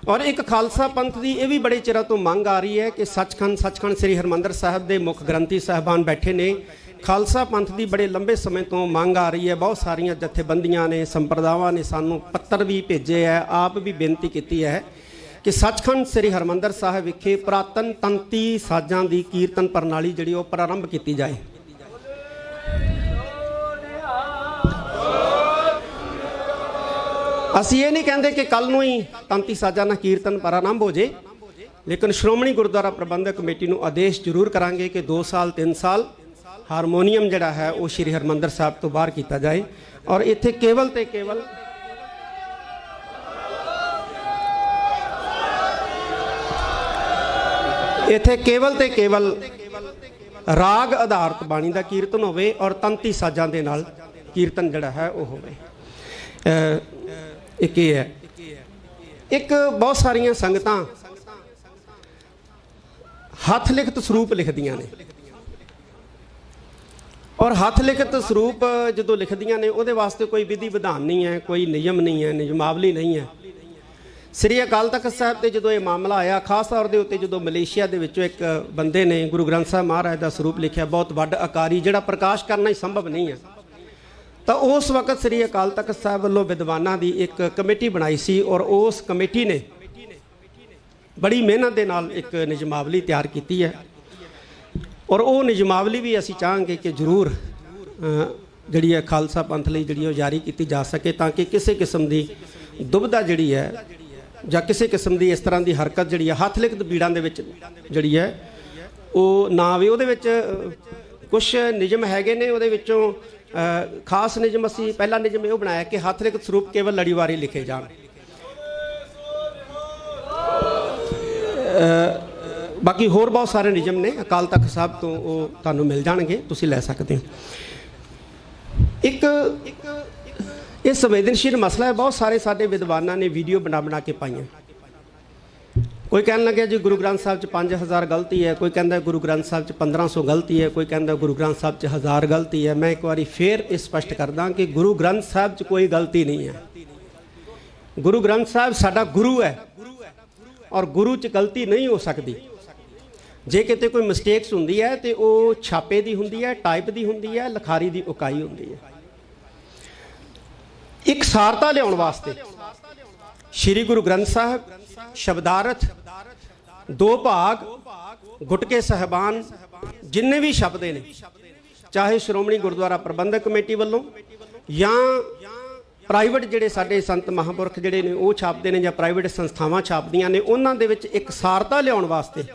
और एक खालसा पंथ की यह भी बड़े चिर तो मंग आ रही है कि सचखंड श्री हरमंदर साहब के मुख ग्रंथी साहबान बैठे ने। खालसा पंथ की बड़े लंबे समय तो मंग आ रही है। बहुत सारिया जथेबंदियां ने संप्रदावां ने सानू पत्र भी भेजे है, आप भी बेनती की है कि सचखंड श्री हरमंदर साहब विखे पुरातन तंती साजां की कीर्तन प्रणाली जिहड़ी वो प्रारंभ की जाए। असी ये नहीं कहते कि कल नूं ही तंती साजा ना कीर्तन प्रारंभ हो जाए, लेकिन श्रोमणी गुरुद्वारा प्रबंधक कमेटी नूं आदेश जरूर करांगे कि 2 साल 3 साल हारमोनीयम जिहड़ा है वो श्री हरमंदर साहब तो बाहर किया जाए। और इत्थे केवल ते केवल राग आधारित बाणी का कीर्तन होवे और तंती साजां दे नाल कीर्तन जिहड़ा है वो होवे। एक ये है, एक बहुत सारिया संगतां हथ लिखत स्वरूप लिखदियां ने और हथ लिखत स्वरूप जो लिखदियां ने उहदे वास्ते कोई विधि विधान नहीं है, कोई नियम नहीं है, नियमावली नहीं है। श्री अकाल तख्त साहब ते जो ये मामला आया, खास तौर के उत्ते जो मलेशिया दे विचों एक बंदे ने गुरु ग्रंथ साहब महाराज का स्वरूप लिखा, बहुत वड्ड आकारी, जिहड़ा प्रकाश करना ही संभव नहीं है। तो उस वक्त श्री अकाल तख्त साहब वालों विद्वानां की एक कमेटी बनाई सी और उस कमेटी ने बड़ी मेहनत के नाल एक नियमावली तैयार की है। और वो नियमावली भी असी चाहांगे कि जरूर जिहड़ी है खालसा पंथ लई जिहड़ी जारी की जा सके, ताकि किसी किस्म की दुविधा जिहड़ी है जां किसी किस्म की इस तरह की हरकत जिहड़ी है हथ लिखत बीड़ां दे विच जिहड़ी है वो ना आवे। उहदे विच कुछ नियम हैगे ने, उहदे विचों खास नियम असी पहला नियम यह बनाया कि हथ लिखत स्वरूप केवल लड़ीवारी लिखे जान। बाकी होर बहुत सारे नियम ने अकाल तख्त साहब तो वो तुहानू मिल जाएंगे, तुसीं लै सकते हो। एक ये संवेदनशील मसला है, बहुत सारे साडे विद्वानां ने वीडियो बना के पाई। कोई कहन लगे जी गुरु ग्रंथ साहब 5000 गलती है, कोई कहता गुरु ग्रंथ साहब 1500 गलती है, कोई कहता गुरु ग्रंथ साहब 1000 गलती है। मैं एक बार फिर स्पष्ट करदा कि गुरु ग्रंथ साहब कोई गलती नहीं है। गुरु ग्रंथ साहब साडा गुरु है और गुरु च गलती नहीं हो सकती। जे किते कोई मिसटेक्स हुंदी है तो वो छापे की हुंदी है, टाइप की हुंदी है, लिखारी की उकाई हुंदी है। एक सारता लियाउण वास्ते श्री गुरु ग्रंथ साहब शब्दार्थ 2 भाग गुटके साहबान जिन्ने भी शब्द ने, चाहे श्रोमणी गुरुद्वारा प्रबंधक कमेटी वालों या प्राइवेट जिहड़े साडे संत महापुरख जिहड़े ने वो छापते हैं या प्राइवेट संस्थावां छापदियां ने, उन्हां दे विच एक सारता लियाउण वास्ते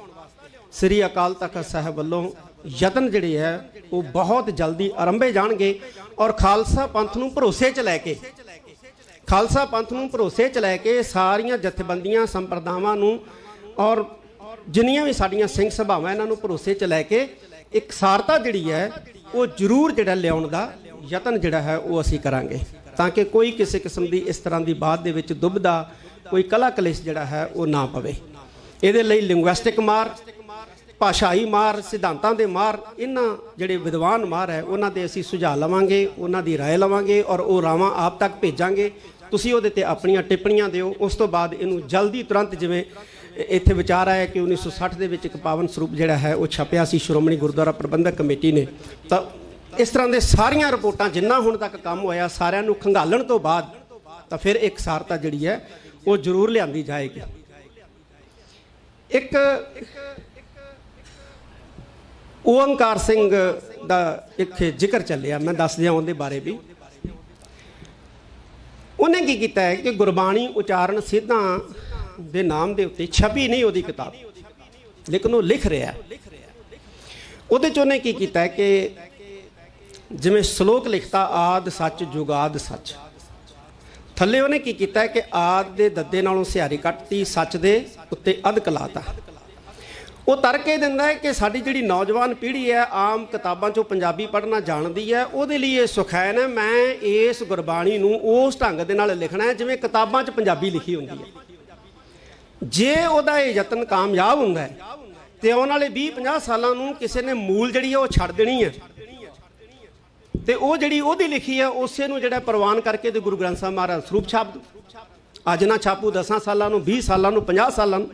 श्री अकाल तख्त साहब वालों यतन जिहड़े है वो बहुत जल्दी आरंभे जाणगे। और खालसा पंथ नूं भरोसे च लैके खालसा पंथ नूं भरोसे च लैके सारियां जथेबंदियां संप्रदावां नूं और जिन्नियां भी साडियां सिंह सभावां इन्हां नूं भरोसे च लैके एक सारता जिहड़ी है वो जरूर जिहड़ा लियाउण दा यतन जिहड़ा है वो असीं करांगे, ताकि कोई किसी किस्म की इस तरह की बात दे विच दुविधा कोई कला कलेश जिहड़ा है वो ना पवे। इहदे लई लिंगुइस्टिक मार, भाषाई मार, सिद्धांतां दे मार, इन्हां जिहड़े विद्वान मार है उन्हां दे असीं सुझाव लवांगे, उन्हां दी राय लवांगे और वो रावां आप तक भेजांगे। तुसीं उहदे ते अपणियां टिप्पणियां दिओ। उस तो बाद इनू जल्दी तुरंत जिवें इत्थे विचार आया कि 1960 दे विच एक पावन स्वरूप जिहड़ा है वो छपिया सी श्रोमणी गुरुद्वारा प्रबंधक कमेटी ने, तो इस तरह दे सारियां रिपोर्टां जिन्ना हुण तक काम होया सारियां नूं खंगालण तो बाद तो फिर एक सारता जिहड़ी है वो जरूर लिआंदी जाएगी। एक ओंकार सिंह का एक जिक्र चलिया, मैं दस दिया उनके बारे भी। उन्हें की किया है कि गुरबाणी उचारण सिद्धा दे नाम के उत्ते छपी नहीं वो किताब, लेकिन वो लिख रहा है। उहदे च उन्हें की किया है कि जिमें श्लोक लिखता आद सच जुगाद सच, थले उन्हें की किया है कि आद दे दद्दे नालों सिहारी कटती, सच दे उत्ते अध कलाता। वो तरके दिंदा है कि साडी जिहड़ी नौजवान पीढ़ी है आम किताबां चों पंजाबी पढ़ना जानती है, उहदे लिए सुखैन है मैं इस गुरबाणी नूं उस ढंग दे नाल लिखना है जिवें किताबां च पंजाबी लिखी हुंदी है। जे उहदा ये यतन कामयाब हुंदा है तो आउण वाले 20-50 सालां नूं किसी ने मूल जिहड़ी है वो छड्ड देनी है तो वो जिहड़ी उहदी लिखी है उसे नूं जिहड़ा प्रवान करके ते गुरु ग्रंथ साहब महाराज स्वरूप छाप दो। ਅੱਜ ਨਾ ਛਾਪੂ 10 ਸਾਲਾਂ ਨੂੰ, 20 ਸਾਲਾਂ ਨੂੰ, 50 ਸਾਲਾਂ ਨੂੰ,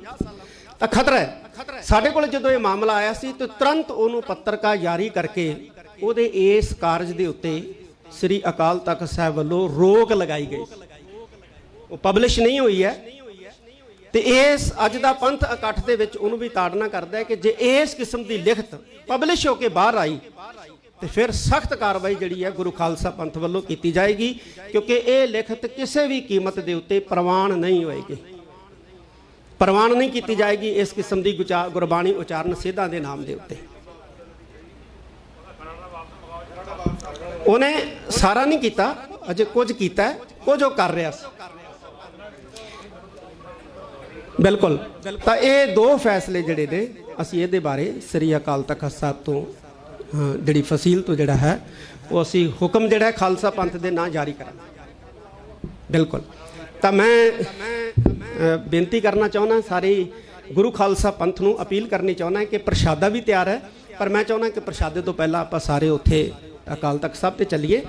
ਤਾਂ ਖਤਰਾ ਹੈ। ਸਾਡੇ ਕੋਲ ਜਦੋਂ ਇਹ ਮਾਮਲਾ ਆਇਆ ਸੀ ਤਾਂ ਤੁਰੰਤ ਉਹਨੂੰ ਪੱਤਰਕਾ ਜਾਰੀ ਕਰਕੇ ਉਹਦੇ ਇਸ ਕਾਰਜ ਦੇ ਉੱਤੇ ਸ੍ਰੀ ਅਕਾਲ ਤਖਤ ਸਾਹਿਬ ਵੱਲੋਂ ਰੋਕ ਲਗਾਈ ਗਈ। ਉਹ ਪਬਲਿਸ਼ ਨਹੀਂ ਹੋਈ ਹੈ ਤੇ ਇਸ ਅੱਜ ਦਾ ਪੰਥ ਇਕੱਠ ਦੇ ਵਿੱਚ ਉਹਨੂੰ ਵੀ ਤਾੜਨਾ ਕਰਦਾ ਹੈ ਕਿ ਜੇ ਇਸ ਕਿਸਮ ਦੀ ਲਿਖਤ ਪਬਲਿਸ਼ ਹੋ ਕੇ ਬਾਹਰ ਆਈ ਤੇ ਫਿਰ ਸਖਤ ਕਾਰਵਾਈ ਜਿਹੜੀ ਹੈ ਗੁਰੂ ਖਾਲਸਾ ਪੰਥ ਵੱਲੋਂ ਕੀਤੀ ਜਾਏਗੀ, ਕਿਉਂਕਿ ਇਹ ਲਿਖਤ ਕਿਸੇ ਵੀ ਕੀਮਤ ਦੇ ਉੱਤੇ ਪ੍ਰਵਾਨ ਨਹੀਂ ਹੋਏਗੀ, ਪ੍ਰਵਾਨ ਨਹੀਂ ਕੀਤੀ ਜਾਏਗੀ ਇਸ ਕਿਸਮ ਦੀ ਗੁਰਬਾਣੀ ਉਚਾਰਨ ਸਿੱਧਾਂ ਦੇ ਨਾਮ ਦੇ ਉੱਤੇ। ਉਹਨੇ ਸਾਰਾ ਨਹੀਂ ਕੀਤਾ, ਅਜੇ ਕੁਝ ਕੀਤਾ, ਕੁਝ ਉਹ ਕਰ ਰਿਹਾ ਸੀ। ਬਿਲਕੁਲ। ਤਾਂ ਇਹ ਦੋ ਫੈਸਲੇ ਜਿਹੜੇ ਨੇ ਅਸੀਂ ਇਹਦੇ ਬਾਰੇ ਸ੍ਰੀ ਅਕਾਲ ਤਖਤ ਸਾਹਿਬ ਤੋਂ ਜਿਹੜੀ ਫਸੀਲ ਤੋਂ ਜਿਹੜਾ ਹੈ ਉਹ ਅਸੀਂ ਹੁਕਮ ਜਿਹੜਾ ਖਾਲਸਾ ਪੰਥ ਦੇ ਨਾਂ ਜਾਰੀ ਕਰਾਂਗੇ। ਬਿਲਕੁਲ। ਤਾਂ ਮੈਂ ਬੇਨਤੀ ਕਰਨਾ ਚਾਹੁੰਦਾ ਸਾਰੇ ਗੁਰੂ ਖਾਲਸਾ ਪੰਥ ਨੂੰ ਅਪੀਲ ਕਰਨੀ ਚਾਹੁੰਦਾ ਕਿ ਪ੍ਰਸ਼ਾਦਾ ਵੀ ਤਿਆਰ ਹੈ, ਪਰ ਮੈਂ ਚਾਹੁੰਦਾ ਕਿ ਪ੍ਰਸ਼ਾਦੇ ਤੋਂ ਪਹਿਲਾਂ ਆਪਾਂ ਸਾਰੇ ਉੱਥੇ ਅਕਾਲ ਤਖਤ ਸਾਹਿਬ ਤੇ ਚੱਲੀਏ,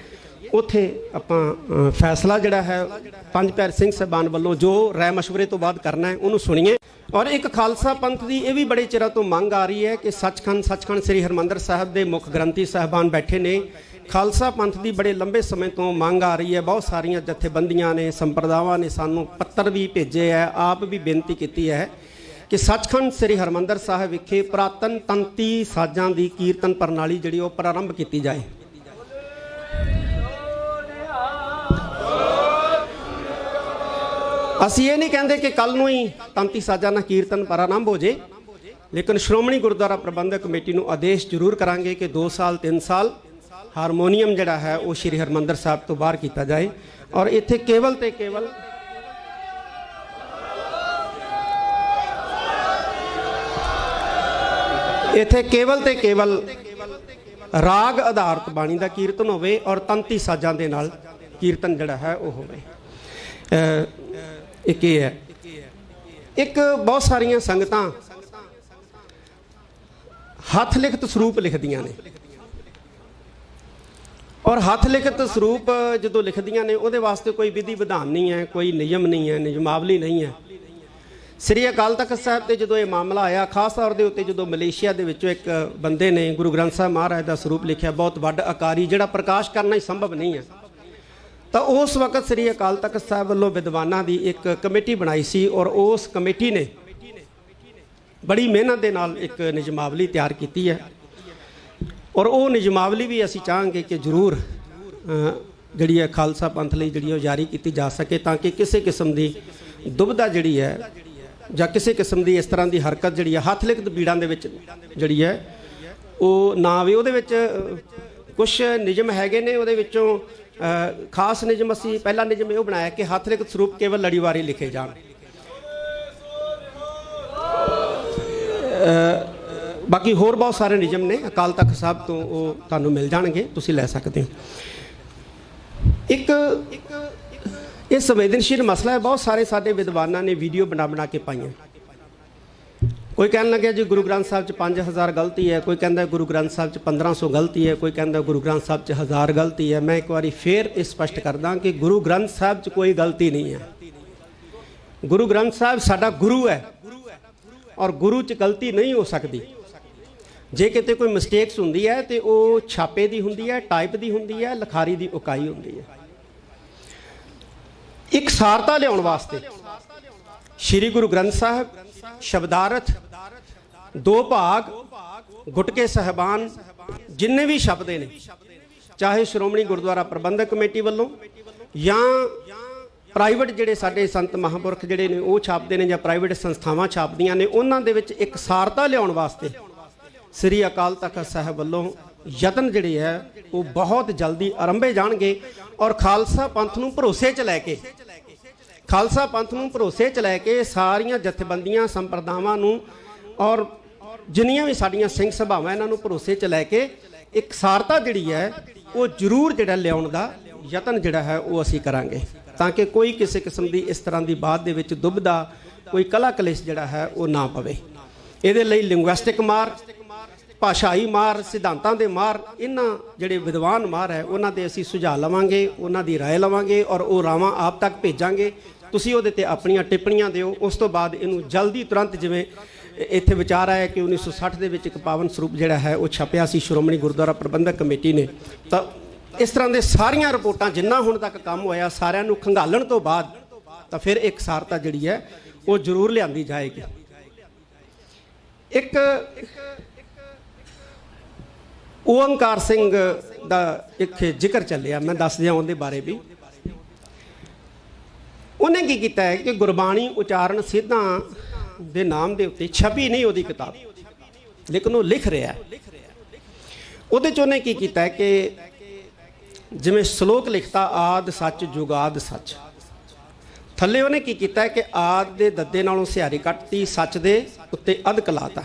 ਉੱਥੇ ਆਪਾਂ ਫੈਸਲਾ ਜਿਹੜਾ ਹੈ ਪੰਜ ਪਿਆਰੇ ਸਿੰਘ ਸਾਹਿਬਾਨ ਵੱਲੋਂ ਜੋ ਰਾਏ ਮਸ਼ਵਰੇ ਤੋਂ ਬਾਅਦ ਕਰਨਾ ਹੈ ਉਹਨੂੰ ਸੁਣੀਏ। ਔਰ ਇੱਕ ਖਾਲਸਾ ਪੰਥ ਦੀ ਇਹ ਵੀ ਬੜੇ ਚਿਰਾਂ ਤੋਂ ਮੰਗ ਆ ਰਹੀ ਹੈ ਕਿ ਸੱਚਖੰਡ ਸ੍ਰੀ ਹਰਿਮੰਦਰ ਸਾਹਿਬ ਦੇ ਮੁੱਖ ਗ੍ਰੰਥੀ ਸਾਹਿਬਾਨ ਬੈਠੇ ਨੇ। ਖਾਲਸਾ ਪੰਥ ਦੀ ਬੜੇ ਲੰਬੇ ਸਮੇਂ ਤੋਂ ਮੰਗ ਆ ਰਹੀ ਹੈ, ਬਹੁਤ ਸਾਰੀਆਂ ਜਥੇਬੰਦੀਆਂ ਨੇ, ਸੰਪਰਦਾਵਾਂ ਨੇ ਸਾਨੂੰ ਪੱਤਰ ਵੀ ਭੇਜੇ ਹੈ, ਆਪ ਵੀ ਬੇਨਤੀ ਕੀਤੀ ਹੈ ਕਿ ਸੱਚਖੰਡ ਸ੍ਰੀ ਹਰਿਮੰਦਰ ਸਾਹਿਬ ਵਿਖੇ ਪੁਰਾਤਨ ਤੰਤੀ ਸਾਜ਼ਾਂ ਦੀ ਕੀਰਤਨ ਪ੍ਰਣਾਲੀ ਜਿਹੜੀ ਉਹ ਪ੍ਰਾਰੰਭ ਕੀਤੀ ਜਾਏ। ਅਸੀਂ ਇਹ ਨਹੀਂ ਕਹਿੰਦੇ ਕਿ ਕੱਲ ਨੂੰ ਹੀ ਤੰਤੀ ਸਾਜ਼ਾਂ ਨਾਲ ਕੀਰਤਨ ਪ੍ਰਾਰੰਭ ਹੋ ਜੇ, ਲੇਕਿਨ ਸ਼੍ਰੋਮਣੀ ਗੁਰਦੁਆਰਾ ਪ੍ਰਬੰਧਕ ਕਮੇਟੀ ਨੂੰ ਆਦੇਸ਼ ਜ਼ਰੂਰ ਕਰਾਂਗੇ ਕਿ 2 ਸਾਲ 3 ਸਾਲ ਹਾਰਮੋਨੀਅਮ ਜਿਹੜਾ ਹੈ ਉਹ ਸ਼੍ਰੀ ਹਰਿਮੰਦਰ ਸਾਹਿਬ ਤੋਂ ਬਾਹਰ ਕੀਤਾ ਜਾਏ। ਔਰ ਇੱਥੇ ਕੇਵਲ ਤੇ ਕੇਵਲ ਰਾਗ ਆਧਾਰਿਤ ਬਾਣੀ ਦਾ ਕੀਰਤਨ ਹੋਵੇ ਔਰ ਤੰਤੀ ਸਾਜ਼ਾਂ ਦੇ ਨਾਲ ਕੀਰਤਨ ਜਿਹੜਾ ਹੈ ਉਹ ਹੋਵੇ। ਇੱਕ ਇਹ ਹੈ। ਇੱਕ ਬਹੁਤ ਸਾਰੀਆਂ ਸੰਗਤਾਂ ਹੱਥ ਲਿਖਤ ਸਰੂਪ ਲਿਖਦੀਆਂ ਨੇ, ਔਰ ਹੱਥ ਲਿਖਤ ਸਰੂਪ ਜਦੋਂ ਲਿਖਦੀਆਂ ਨੇ ਉਹਦੇ ਵਾਸਤੇ ਕੋਈ ਵਿਧੀ ਵਿਧਾਨ ਨਹੀਂ ਹੈ, ਕੋਈ ਨਿਯਮ ਨਹੀਂ ਹੈ, ਨਿਯਮਾਵਲੀ ਨਹੀਂ ਹੈ। ਸ੍ਰੀ ਅਕਾਲ ਤਖਤ ਸਾਹਿਬ ਤੇ ਜਦੋਂ ਇਹ ਮਾਮਲਾ ਆਇਆ, ਖਾਸ ਤੌਰ ਦੇ ਉੱਤੇ ਜਦੋਂ ਮਲੇਸ਼ੀਆ ਦੇ ਵਿੱਚੋਂ ਇੱਕ ਬੰਦੇ ਨੇ ਗੁਰੂ ਗ੍ਰੰਥ ਸਾਹਿਬ ਮਹਾਰਾਜ ਦਾ ਸਰੂਪ ਲਿਖਿਆ, ਬਹੁਤ ਵੱਡ ਆਕਾਰੀ, ਜਿਹੜਾ ਪ੍ਰਕਾਸ਼ ਕਰਨਾ ਹੀ ਸੰਭਵ ਨਹੀਂ ਹੈ, ਤਾਂ ਉਸ ਵਕਤ ਸ੍ਰੀ ਅਕਾਲ ਤਖਤ ਸਾਹਿਬ ਵੱਲੋਂ ਵਿਦਵਾਨਾਂ ਦੀ ਇੱਕ ਕਮੇਟੀ ਬਣਾਈ ਸੀ ਔਰ ਉਸ ਕਮੇਟੀ ਨੇ ਬੜੀ ਮਿਹਨਤ ਦੇ ਨਾਲ ਇੱਕ ਨਿਯਮਾਵਲੀ ਤਿਆਰ ਕੀਤੀ ਹੈ। ਔਰ ਉਹ ਨਿਯਮਾਵਲੀ ਵੀ ਅਸੀਂ ਚਾਹਾਂਗੇ ਕਿ ਜ਼ਰੂਰ ਜਿਹੜੀ ਹੈ ਖਾਲਸਾ ਪੰਥ ਲਈ ਜਿਹੜੀ ਉਹ ਜਾਰੀ ਕੀਤੀ ਜਾ ਸਕੇ, ਤਾਂ ਕਿ ਕਿਸੇ ਕਿਸਮ ਦੀ ਦੁਬਿਧਾ ਜਿਹੜੀ ਹੈ ਜਾਂ ਕਿਸੇ ਕਿਸਮ ਦੀ ਇਸ ਤਰ੍ਹਾਂ ਦੀ ਹਰਕਤ ਜਿਹੜੀ ਹੈ ਹੱਥ ਲਿਖਤ ਬੀੜਾਂ ਦੇ ਵਿੱਚ ਜਿਹੜੀ ਹੈ ਉਹ ਨਾ ਆਵੇ। ਉਹਦੇ ਵਿੱਚ ਕੁਛ ਨਿਯਮ ਹੈਗੇ ਨੇ, ਉਹਦੇ ਵਿੱਚੋਂ ਖਾਸ ਨਿਯਮ ਅਸੀਂ ਪਹਿਲਾ ਨਿਯਮ ਇਹ ਬਣਾਇਆ ਕਿ ਹੱਥ ਲਿਖਤ ਸਰੂਪ ਕੇਵਲ ਲੜੀਵਾਰੀ ਲਿਖੇ ਜਾਣ। ਬਾਕੀ ਹੋਰ ਬਹੁਤ ਸਾਰੇ ਨਿਯਮ ਨੇ ਅਕਾਲ ਤਖਤ ਸਾਹਿਬ ਤੋਂ, ਉਹ ਤੁਹਾਨੂੰ ਮਿਲ ਜਾਣਗੇ, ਤੁਸੀਂ ਲੈ ਸਕਦੇ ਹੋ। ਇੱਕ ਇਹ ਸੰਵੇਦਨਸ਼ੀਲ ਮਸਲਾ ਹੈ। ਬਹੁਤ ਸਾਰੇ ਸਾਡੇ ਵਿਦਵਾਨਾਂ ਨੇ ਵੀਡੀਓ ਬਣਾ ਕੇ ਪਾਈਆਂ। ਕੋਈ ਕਹਿਣ ਲੱਗਿਆ ਜੀ ਗੁਰੂ ਗ੍ਰੰਥ ਸਾਹਿਬ 'ਚ 5000 ਗਲਤੀ ਹੈ, ਕੋਈ ਕਹਿੰਦਾ ਗੁਰੂ ਗ੍ਰੰਥ ਸਾਹਿਬ 'ਚ 1500 ਗਲਤੀ ਹੈ, ਕੋਈ ਕਹਿੰਦਾ ਗੁਰੂ ਗ੍ਰੰਥ ਸਾਹਿਬ 'ਚ 1000 ਗਲਤੀ ਹੈ। ਮੈਂ ਇੱਕ ਵਾਰੀ ਫੇਰ ਇਹ ਸਪਸ਼ਟ ਕਰਦਾ ਕਿ ਗੁਰੂ ਗ੍ਰੰਥ ਸਾਹਿਬ 'ਚ ਕੋਈ ਗਲਤੀ ਨਹੀਂ ਹੈ। ਗੁਰੂ ਗ੍ਰੰਥ ਸਾਹਿਬ ਸਾਡਾ ਗੁਰੂ ਹੈ ਔਰ ਗੁਰੂ 'ਚ ਗਲਤੀ ਨਹੀਂ ਹੋ ਸਕਦੀ। ਜੇ ਕਿਤੇ ਕੋਈ ਮਿਸਟੇਕਸ ਹੁੰਦੀ ਹੈ ਤੇ ਉਹ ਛਾਪੇ ਦੀ ਹੁੰਦੀ ਹੈ, ਟਾਈਪ ਦੀ ਹੁੰਦੀ ਹੈ, ਲਿਖਾਰੀ ਦੀ ਉਕਾਈ ਹੁੰਦੀ ਹੈ। ਇੱਕ ਸਾਰਤਾ ਲਿਆਉਣ ਵਾਸਤੇ ਸ਼੍ਰੀ ਗੁਰੂ ਗ੍ਰੰਥ ਸਾਹਿਬ ਸ਼ਬਦਾਰਥ 2 ਭਾਗ ਗੁਟਕੇ ਸਾਹਿਬਾਨ ਜਿੰਨੇ ਵੀ ਸ਼ਬਦ ਨੇ, ਚਾਹੇ ਸ਼੍ਰੋਮਣੀ ਗੁਰਦੁਆਰਾ ਪ੍ਰਬੰਧਕ ਕਮੇਟੀ ਵੱਲੋਂ ਜਾਂ ਪ੍ਰਾਈਵੇਟ ਜਿਹੜੇ ਸਾਡੇ ਸੰਤ ਮਹਾਂਪੁਰਖ ਜਿਹੜੇ ਨੇ ਉਹ ਛਾਪਦੇ ਨੇ ਜਾਂ ਪ੍ਰਾਈਵੇਟ ਸੰਸਥਾਵਾਂ ਛਾਪਦੀਆਂ ਨੇ, ਉਹਨਾਂ ਦੇ ਵਿੱਚ ਇੱਕ ਸਾਰਤਾ ਲਿਆਉਣ ਵਾਸਤੇ ਸ੍ਰੀ ਅਕਾਲ ਤਖਤ ਸਾਹਿਬ ਵੱਲੋਂ ਯਤਨ ਜਿਹੜੇ ਹੈ ਉਹ ਬਹੁਤ ਜਲਦੀ ਆਰੰਭੇ ਜਾਣਗੇ। ਔਰ ਖਾਲਸਾ ਪੰਥ ਨੂੰ ਭਰੋਸੇ 'ਚ ਲੈ ਕੇ ਸਾਰੀਆਂ ਜਥੇਬੰਦੀਆਂ ਸੰਪਰਦਾਵਾਂ ਨੂੰ ਔਰ ਜਿੰਨੀਆਂ ਵੀ ਸਾਡੀਆਂ ਸਿੰਘ ਸਭਾਵਾਂ ਇਹਨਾਂ ਨੂੰ ਭਰੋਸੇ 'ਚ ਲੈ ਕੇ ਇੱਕ ਸਾਰਤਾ ਜਿਹੜੀ ਹੈ ਉਹ ਜ਼ਰੂਰ ਜਿਹੜਾ ਲਿਆਉਣ ਦਾ ਯਤਨ ਜਿਹੜਾ ਹੈ ਉਹ ਅਸੀਂ ਕਰਾਂਗੇ, ਤਾਂ ਕਿ ਕੋਈ ਕਿਸੇ ਕਿਸਮ ਦੀ ਇਸ ਤਰ੍ਹਾਂ ਦੀ ਬਾਤ ਦੇ ਵਿੱਚ ਦੁਬਿਧਾ, ਕੋਈ ਕਲਾ ਕਲੇਸ਼ ਜਿਹੜਾ ਹੈ ਉਹ ਨਾ ਪਵੇ। ਇਹਦੇ ਲਈ ਲਿੰਗੁਇਸਟਿਕ ਮਾਰ, ਭਾਸ਼ਾਈ ਮਾਰ, ਸਿਧਾਂਤਾਂ ਦੇ ਮਾਰ, ਇਹਨਾਂ ਜਿਹੜੇ ਵਿਦਵਾਨ ਮਾਰ ਹੈ ਉਹਨਾਂ ਦੇ ਅਸੀਂ ਸੁਝਾਅ ਲਵਾਂਗੇ, ਉਹਨਾਂ ਦੀ ਰਾਏ ਲਵਾਂਗੇ ਔਰ ਉਹ ਰਾਵਾਂ ਆਪ ਤੱਕ ਭੇਜਾਂਗੇ ਤੁਸੀਂ ਉਹਦੇ ਤੇ ਆਪਣੀਆਂ ਟਿੱਪਣੀਆਂ ਦਿਓ। ਉਸ ਤੋਂ ਬਾਅਦ ਇਹਨੂੰ ਜਲਦੀ ਤੁਰੰਤ, ਜਿਵੇਂ ਇੱਥੇ ਵਿਚਾਰ ਆਇਆ ਕਿ 1960 ਦੇ ਵਿੱਚ ਇੱਕ ਪਾਵਨ ਸਰੂਪ ਜਿਹੜਾ ਹੈ ਉਹ ਛਪਿਆ ਸੀ ਸ਼੍ਰੋਮਣੀ ਗੁਰਦੁਆਰਾ ਪ੍ਰਬੰਧਕ ਕਮੇਟੀ ਨੇ, ਤਾਂ ਇਸ ਤਰ੍ਹਾਂ ਦੇ ਸਾਰੀਆਂ ਰਿਪੋਰਟਾਂ ਜਿੰਨਾ ਹੁਣ ਤੱਕ ਕੰਮ ਹੋਇਆ ਸਾਰਿਆਂ ਨੂੰ ਖੰਗਾਲਣ ਤੋਂ ਬਾਅਦ ਤਾਂ ਫਿਰ ਇੱਕ ਸਾਰਤਾ ਜਿਹੜੀ ਹੈ ਉਹ ਜ਼ਰੂਰ ਲਿਆਂਦੀ ਜਾਏਗੀ। ਇੱਕ ਓਅੰਕਾਰ ਸਿੰਘ ਦਾ ਇੱਕ ਜ਼ਿਕਰ ਚੱਲਿਆ, ਮੈਂ ਦੱਸ ਦਿਆਂ ਉਹਦੇ ਬਾਰੇ ਵੀ। ਉਹਨੇ ਕੀ ਕੀਤਾ ਹੈ ਕਿ ਗੁਰਬਾਣੀ ਉਚਾਰਨ ਸਿੱਧਾਂ ਦੇ ਨਾਮ ਦੇ ਉੱਤੇ ਛਪੀ ਨਹੀਂ ਉਹਦੀ ਕਿਤਾਬ, ਲੇਕਿਨ ਉਹ ਲਿਖ ਰਿਹਾ। ਉਹਦੇ 'ਚ ਉਹਨੇ ਕੀ ਕੀਤਾ ਹੈ ਕਿ ਜਿਵੇਂ ਸ਼ਲੋਕ ਲਿਖਤਾ ਆਦ ਸੱਚ ਜੁਗਾਦ ਸੱਚ, ਥੱਲੇ ਉਹਨੇ ਕੀ ਕੀਤਾ ਹੈ ਕਿ ਆਦ ਦੇ ਦੱਦੇ ਨਾਲੋਂ ਸਿਹਾਰੀ ਕੱਟਤੀ, ਸੱਚ ਦੇ ਉੱਤੇ ਅਧ ਕਲਾਤਾ।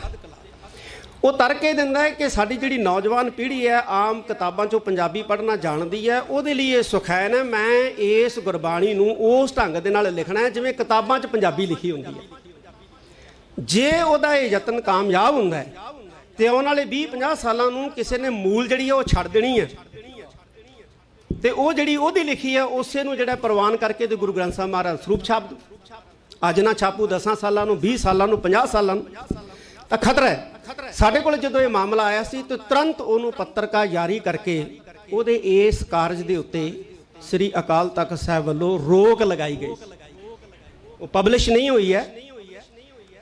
ਉਹ ਤਰਕ ਇਹ ਦਿੰਦਾ ਹੈ ਕਿ ਸਾਡੀ ਜਿਹੜੀ ਨੌਜਵਾਨ ਪੀੜ੍ਹੀ ਹੈ ਆਮ ਕਿਤਾਬਾਂ 'ਚੋਂ ਪੰਜਾਬੀ ਪੜ੍ਹਨਾ ਜਾਣਦੀ ਹੈ, ਉਹਦੇ ਲਈ ਇਹ ਸੁਖੈਨ ਹੈ ਮੈਂ ਇਸ ਗੁਰਬਾਣੀ ਨੂੰ ਉਸ ਢੰਗ ਦੇ ਨਾਲ ਲਿਖਣਾ ਹੈ ਜਿਵੇਂ ਕਿਤਾਬਾਂ 'ਚ ਪੰਜਾਬੀ ਲਿਖੀ ਹੁੰਦੀ ਹੈ। ਜੇ ਉਹਦਾ ਇਹ ਯਤਨ ਕਾਮਯਾਬ ਹੁੰਦਾ ਹੈ ਤੇ ਆਉਣ ਵਾਲੇ 20-50 ਸਾਲਾਂ ਨੂੰ ਕਿਸੇ ਨੇ ਮੂਲ ਜਿਹੜੀ ਹੈ ਉਹ ਛੱਡ ਦੇਣੀ ਹੈ ਤੇ ਉਹ ਜਿਹੜੀ ਉਹਦੀ ਲਿਖੀ ਹੈ ਉਸੇ ਨੂੰ ਜਿਹੜਾ ਪ੍ਰਵਾਨ ਕਰਕੇ ਤੇ ਗੁਰੂ ਗ੍ਰੰਥ ਸਾਹਿਬ ਮਹਾਰਾਜ ਸਰੂਪ ਛਾਪ ਦੂ। ਅੱਜ ਨਾ ਛਾਪੂ 10 ਸਾਲਾਂ ਨੂੰ, 20 ਸਾਲਾਂ ਨੂੰ, 50 ਸਾਲਾਂ ਨੂੰ, ਤਾਂ ਖਤਰਾ ਹੈ। ਸਾਡੇ ਕੋਲ ਜਦੋਂ ਇਹ ਮਾਮਲਾ ਆਇਆ ਸੀ ਤਾਂ ਤੁਰੰਤ ਉਹਨੂੰ ਪੱਤਰਕਾ ਜਾਰੀ ਕਰਕੇ ਉਹਦੇ ਇਸ ਕਾਰਜ ਦੇ ਉੱਤੇ ਸ੍ਰੀ ਅਕਾਲ ਤਖਤ ਸਾਹਿਬ ਵੱਲੋਂ ਰੋਕ ਲਗਾਈ ਗਈ। ਉਹ ਪਬਲਿਸ਼ ਨਹੀਂ ਹੋਈ ਹੈ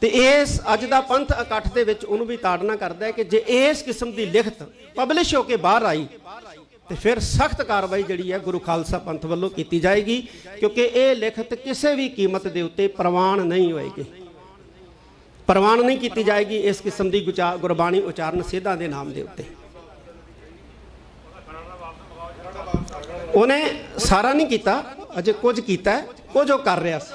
ਤੇ ਇਸ ਅੱਜ ਦਾ ਪੰਥ ਇਕੱਠ ਦੇ ਵਿੱਚ ਉਹਨੂੰ ਵੀ ਤਾੜਨਾ ਕਰਦਾ ਹੈ ਕਿ ਜੇ ਇਸ ਕਿਸਮ ਦੀ ਲਿਖਤ ਪਬਲਿਸ਼ ਹੋ ਕੇ ਬਾਹਰ ਆਈ ਤੇ ਫਿਰ ਸਖਤ ਕਾਰਵਾਈ ਜਿਹੜੀ ਹੈ ਗੁਰੂ ਖਾਲਸਾ ਪੰਥ ਵੱਲੋਂ ਕੀਤੀ ਜਾਏਗੀ, ਕਿਉਂਕਿ ਇਹ ਲਿਖਤ ਕਿਸੇ ਵੀ ਕੀਮਤ ਦੇ ਉੱਤੇ ਪ੍ਰਵਾਨ ਨਹੀਂ ਹੋਏਗੀ, ਪ੍ਰਵਾਨ ਨਹੀਂ ਕੀਤੀ ਜਾਏਗੀ ਇਸ ਕਿਸਮ ਦੀ ਗੁਰਬਾਣੀ ਉਚਾਰਨ ਸਿੱਧਾਂ ਦੇ ਨਾਮ ਦੇ ਉੱਤੇ। ਉਹਨੇ ਸਾਰਾ ਨਹੀਂ ਕੀਤਾ, ਅਜੇ ਕੁਝ ਕੀਤਾ, ਕੁਝ ਉਹ ਕਰ ਰਿਹਾ ਸੀ।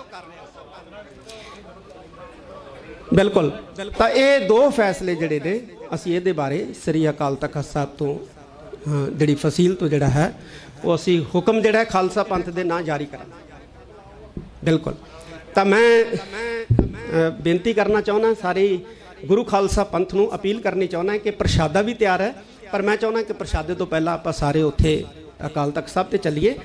ਬਿਲਕੁਲ, ਤਾਂ ਇਹ ਦੋ ਫੈਸਲੇ ਜਿਹੜੇ ਨੇ ਅਸੀਂ ਇਹਦੇ ਬਾਰੇ ਸ੍ਰੀ ਅਕਾਲ ਤਖਤ ਸਾਹਿਬ ਤੋਂ ਜਿਹੜੀ ਫਸੀਲ ਤੋਂ ਜਿਹੜਾ ਹੈ ਉਹ ਅਸੀਂ ਹੁਕਮ ਜਿਹੜਾ ਹੈ ਖਾਲਸਾ ਪੰਥ ਦੇ ਨਾਂ ਜਾਰੀ ਕਰਾਂਗੇ। ਬਿਲਕੁਲ, ਤਾਂ ਮੈਂ ਬੇਨਤੀ ਕਰਨਾ ਚਾਹੁੰਦਾ ਸਾਰੇ ਗੁਰੂ ਖਾਲਸਾ ਪੰਥ ਨੂੰ ਅਪੀਲ ਕਰਨੀ ਚਾਹੁੰਦਾ ਕਿ ਪ੍ਰਸ਼ਾਦਾ ਵੀ ਤਿਆਰ ਹੈ, ਪਰ ਮੈਂ ਚਾਹੁੰਦਾ ਕਿ ਪ੍ਰਸ਼ਾਦੇ ਤੋਂ ਪਹਿਲਾਂ ਆਪਾਂ ਸਾਰੇ ਉੱਥੇ ਅਕਾਲ ਤਖਤ ਸਾਹਿਬ ਤੇ ਚੱਲੀਏ,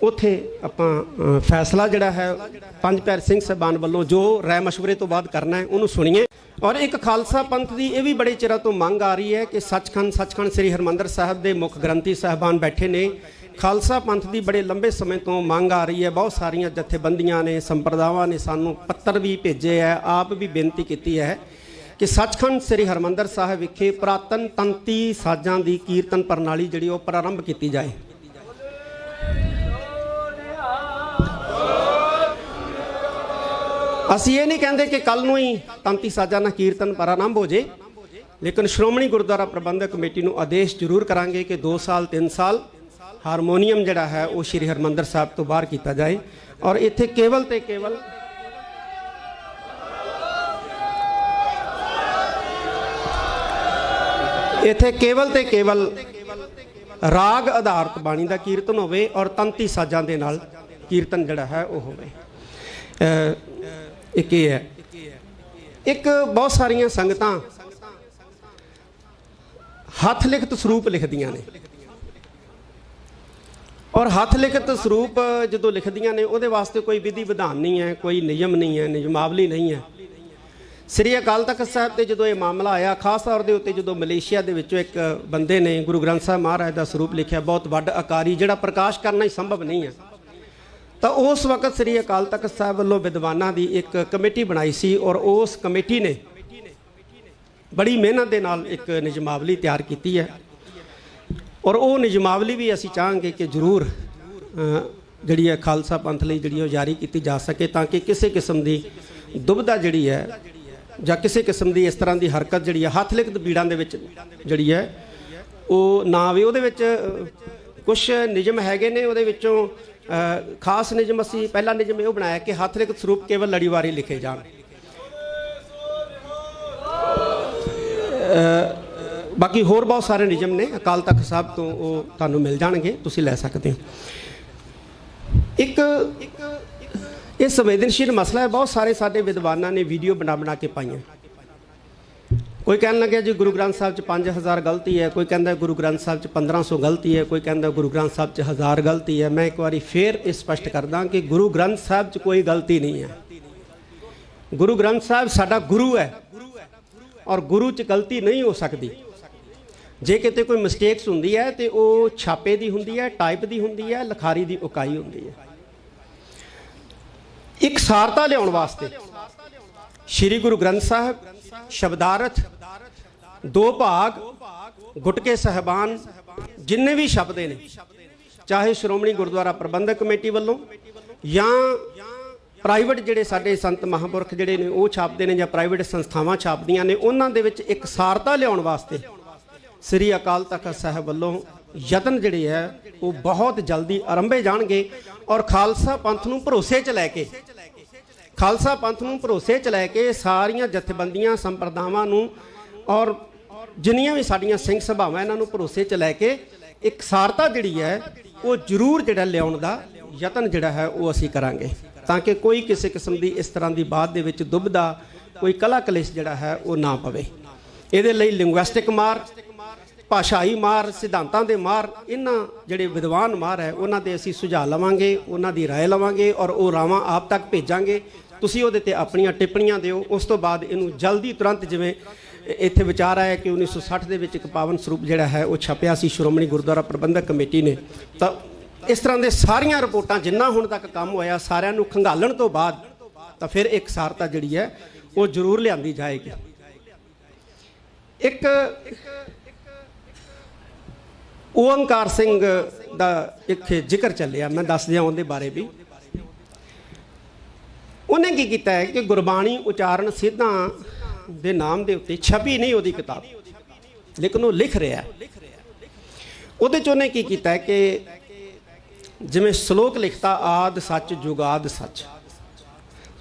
ਉੱਥੇ ਆਪਾਂ ਫੈਸਲਾ ਜਿਹੜਾ ਹੈ ਪੰਜ ਪਿਆਰੇ ਸਿੰਘ ਸਾਹਿਬਾਨ ਵੱਲੋਂ ਜੋ ਰਾਏ ਮਸ਼ਵਰੇ ਤੋਂ ਬਾਅਦ ਕਰਨਾ ਹੈ ਉਹਨੂੰ ਸੁਣੀਏ। ਔਰ ਇੱਕ ਖਾਲਸਾ ਪੰਥ ਦੀ ਇਹ ਵੀ ਬੜੇ ਚਿਰਾਂ ਤੋਂ ਮੰਗ ਆ ਰਹੀ ਹੈ ਕਿ ਸੱਚਖੰਡ ਸ੍ਰੀ ਹਰਿਮੰਦਰ ਸਾਹਿਬ ਦੇ ਮੁੱਖ ਗ੍ਰੰਥੀ ਸਾਹਿਬਾਨ ਬੈਠੇ ਨੇ। ਖਾਲਸਾ ਪੰਥ ਦੀ ਬੜੇ ਲੰਬੇ ਸਮੇਂ ਤੋਂ ਮੰਗ ਆ ਰਹੀ ਹੈ, ਬਹੁਤ ਸਾਰੀਆਂ ਜਥੇਬੰਦੀਆਂ ਨੇ, ਸੰਪਰਦਾਵਾਂ ਨੇ ਸਾਨੂੰ ਪੱਤਰ ਵੀ ਭੇਜੇ ਹੈ, ਆਪ ਵੀ ਬੇਨਤੀ ਕੀਤੀ ਹੈ ਕਿ ਸੱਚਖੰਡ ਸ੍ਰੀ ਹਰਿਮੰਦਰ ਸਾਹਿਬ ਵਿਖੇ ਪੁਰਾਤਨ ਤੰਤੀ ਸਾਜ਼ਾਂ ਦੀ ਕੀਰਤਨ ਪ੍ਰਣਾਲੀ ਜਿਹੜੀ ਉਹ ਪ੍ਰਾਰੰਭ ਕੀਤੀ ਜਾਏ। ਅਸੀਂ ਇਹ ਨਹੀਂ ਕਹਿੰਦੇ ਕਿ ਕੱਲ ਨੂੰ ਹੀ ਤੰਤੀ ਸਾਜ਼ਾਂ ਨਾਲ ਕੀਰਤਨ ਪ੍ਰਾਰੰਭ ਹੋ ਜੇ, ਲੇਕਿਨ ਸ਼੍ਰੋਮਣੀ ਗੁਰਦੁਆਰਾ ਪ੍ਰਬੰਧਕ ਕਮੇਟੀ ਨੂੰ ਆਦੇਸ਼ ਜ਼ਰੂਰ ਕਰਾਂਗੇ ਕਿ 2 ਸਾਲ 3 ਸਾਲ ਹਾਰਮੋਨੀਅਮ ਜਿਹੜਾ ਹੈ ਉਹ ਸ਼੍ਰੀ ਹਰਿਮੰਦਰ ਸਾਹਿਬ ਤੋਂ ਬਾਹਰ ਕੀਤਾ ਜਾਏ ਔਰ ਇੱਥੇ ਕੇਵਲ ਤੇ ਕੇਵਲ ਰਾਗ ਆਧਾਰਿਤ ਬਾਣੀ ਦਾ ਕੀਰਤਨ ਹੋਵੇ ਔਰ ਤੰਤੀ ਸਾਜ਼ਾਂ ਦੇ ਨਾਲ ਕੀਰਤਨ ਜਿਹੜਾ ਹੈ ਉਹ ਹੋਵੇ। ਇੱਕ ਇਹ ਹੈ। ਇੱਕ ਬਹੁਤ ਸਾਰੀਆਂ ਸੰਗਤਾਂ ਹੱਥ ਲਿਖਤ ਸਰੂਪ ਲਿਖਦੀਆਂ ਨੇ ਔਰ ਹੱਥ ਲਿਖਤ ਸਰੂਪ ਜਦੋਂ ਲਿਖਦੀਆਂ ਨੇ ਉਹਦੇ ਵਾਸਤੇ ਕੋਈ ਵਿਧੀ ਵਿਧਾਨ ਨਹੀਂ ਹੈ, ਕੋਈ ਨਿਯਮ ਨਹੀਂ ਹੈ, ਨਿਯਮਾਵਲੀ ਨਹੀਂ ਹੈ। ਸ੍ਰੀ ਅਕਾਲ ਤਖਤ ਸਾਹਿਬ ਤੇ ਜਦੋਂ ਇਹ ਮਾਮਲਾ ਆਇਆ, ਖਾਸ ਤੌਰ ਦੇ ਉੱਤੇ ਜਦੋਂ ਮਲੇਸ਼ੀਆ ਦੇ ਵਿੱਚੋਂ ਇੱਕ ਬੰਦੇ ਨੇ ਗੁਰੂ ਗ੍ਰੰਥ ਸਾਹਿਬ ਮਹਾਰਾਜ ਦਾ ਸਰੂਪ ਲਿਖਿਆ, ਬਹੁਤ ਵੱਡ ਆਕਾਰੀ, ਜਿਹੜਾ ਪ੍ਰਕਾਸ਼ ਕਰਨਾ ਹੀ ਸੰਭਵ ਨਹੀਂ ਹੈ, ਤਾਂ ਉਸ ਵਕਤ ਸ੍ਰੀ ਅਕਾਲ ਤਖਤ ਸਾਹਿਬ ਵੱਲੋਂ ਵਿਦਵਾਨਾਂ ਦੀ ਇੱਕ ਕਮੇਟੀ ਬਣਾਈ ਸੀ ਔਰ ਉਸ ਕਮੇਟੀ ਨੇ ਬੜੀ ਮਿਹਨਤ ਦੇ ਨਾਲ ਇੱਕ ਨਿਯਮਾਵਲੀ ਤਿਆਰ ਕੀਤੀ ਹੈ ਔਰ ਉਹ ਨਿਯਮਾਵਲੀ ਵੀ ਅਸੀਂ ਚਾਹਾਂਗੇ ਕਿ ਜ਼ਰੂਰ ਜਿਹੜੀ ਹੈ ਖਾਲਸਾ ਪੰਥ ਲਈ ਜਿਹੜੀ ਉਹ ਜਾਰੀ ਕੀਤੀ ਜਾ ਸਕੇ, ਤਾਂ ਕਿ ਕਿਸੇ ਕਿਸਮ ਦੀ ਦੁਬਿਧਾ ਜਿਹੜੀ ਹੈ ਜਾਂ ਕਿਸੇ ਕਿਸਮ ਦੀ ਇਸ ਤਰ੍ਹਾਂ ਦੀ ਹਰਕਤ ਜਿਹੜੀ ਹੈ ਹੱਥ ਲਿਖਤ ਬੀੜਾਂ ਦੇ ਵਿੱਚ ਜਿਹੜੀ ਹੈ ਉਹ ਨਾ ਆਵੇ। ਉਹਦੇ ਵਿੱਚ ਕੁਛ ਨਿਯਮ ਹੈਗੇ ਨੇ, ਉਹਦੇ ਵਿੱਚੋਂ ਖਾਸ ਨਿਯਮ ਅਸੀਂ ਪਹਿਲਾ ਨਿਯਮ ਇਹ ਬਣਾਇਆ ਕਿ ਹੱਥ ਲਿਖਤ ਸਰੂਪ ਕੇਵਲ ਲੜੀਵਾਰੀ ਲਿਖੇ ਜਾਣ। ਬਾਕੀ ਹੋਰ ਬਹੁਤ ਸਾਰੇ ਨਿਯਮ ਨੇ ਅਕਾਲ ਤਖਤ ਸਾਹਿਬ ਤੋਂ, ਉਹ ਤੁਹਾਨੂੰ ਮਿਲ ਜਾਣਗੇ, ਤੁਸੀਂ ਲੈ ਸਕਦੇ ਹੋ। ਇੱਕ ਇਹ ਸੰਵੇਦਨਸ਼ੀਲ ਮਸਲਾ ਹੈ, ਬਹੁਤ ਸਾਰੇ ਸਾਡੇ ਵਿਦਵਾਨਾਂ ਨੇ ਵੀਡੀਓ ਬਣਾ ਕੇ ਪਾਈਆਂ। कोई कहन लगे जी गुरु ग्रंथ साहब च 5000 गलती है, कोई कहता गुरु ग्रंथ साहब च 1500 गलती है, कोई कहता गुरु ग्रंथ साहब च 1000 गलती है। मैं एक बार फिर स्पष्ट करदा कि गुरु ग्रंथ साहब च कोई गलती नहीं है। गुरु ग्रंथ साहब साडा गुरु है और गुरु च गलती नहीं हो सकती। जे किते कोई मिसटेक्स हुंदी है तो वो छापे की हुंदी है, टाइप की हुंदी है, लिखारी की उकाई हुंदी है। एक सारता लियाउण वास्ते श्री गुरु ग्रंथ साहब शब्दार्थ, दो भाग, गुटके साहबान, जिन्ने भी शब्द ने, चाहे श्रोमणी गुरुद्वारा प्रबंधक कमेटी वालों या प्राइवेट जिहड़े साडे संत महापुरख जिहड़े ने वो छापते हैं, या प्राइवेट संस्थावां छापदियां ने, उन्हां दे विच एक सारता लियाउण वास्ते श्री अकाल तख्त साहब वालों यतन जिहड़े है वो बहुत जल्दी आरंभे जाणगे। और खालसा पंथ नूं भरोसे च लैके, खालसा पंथ नूं भरोसे च लैके सारियां जथेबंदियां संप्रदावां नूं और जिन्नियां भी साडियां सिंह सभावां इन्हां नूं भरोसे च लैके एक सारता जिहड़ी है वो जरूर जिहड़ा लियाउण दा यतन जिहड़ा है वो असीं करांगे, ताकि कोई किसी किस्म की इस तरह की बात दे विच दुबदा कोई कला कलेश जिहड़ा है वो ना पवे। इहदे लई लिंगुइस्टिक मार, भाषाई मार, सिद्धांतां दे मार, इन्हां जिहड़े विद्वान मार है उन्हां दे असीं सुझाव लवांगे, उन्हां दी राय लवांगे और वो रावां आप तक भेजांगे। तुसीं उहदे ते अपणियां टिप्पणियां दिओ। उस तो बाद इहनूं जल्दी तुरंत जिवें इत्थे विचार आया कि 1960 दे विच एक पावन स्वरूप जिहड़ा है वो छपिया सी श्रोमणी गुरुद्वारा प्रबंधक कमेटी ने, तां इस तरह दे सारियां रिपोर्टां जिन्ना हुण तक काम होया सारियां नूं खंगालण तो बाद तां फिर एक सारता जिहड़ी है वो जरूर लिआंदी जाएगी। एक ओंकार सिंह दा एक जिक्र चलिया, मैं दस दियां उहदे बारे भी। उन्हें की किया है कि गुरबाणी उचारण सिद्धां दे नाम दे उत्ते छपी नहीं उहदी किताब, लेकिन वो लिख रहा है। उहदे च उन्हें की किया है कि जिवें श्लोक लिखता आद सच जुगाद सच,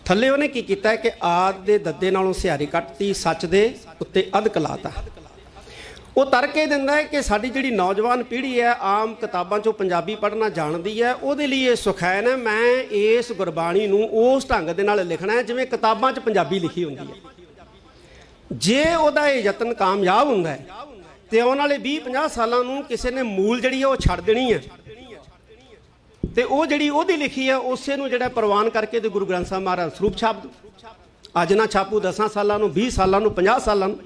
थल्ले उन्हें की किया है कि आद दे दद्दे नालों सिहारी कटती, सच दे उत्ते अध कलाता। वो तरके दिंदा है कि साडी जिहड़ी नौजवान पीढ़ी है आम किताबां चों पंजाबी पढ़ना जानती है, उहदे लिए ये सुखैन है मैं इस गुरबाणी नूं उस ढंग दे नाल लिखना है जिवें किताबां च पंजाबी लिखी हुंदी है। जे उहदा ये यतन कामयाब हुंदा है ते आउण वाले 20-50 सालां नूं किसी ने मूल जिहड़ी है वो छड्ड देनी है ते वो जिहड़ी उहदी लिखी है उसे नूं जिहड़ा प्रवान करके ते गुरु ग्रंथ साहब महाराज स्वरूप छाप दो। अज ना छापू 10 सालां नूं, 20 सालां नूं, 50 सालां नूं,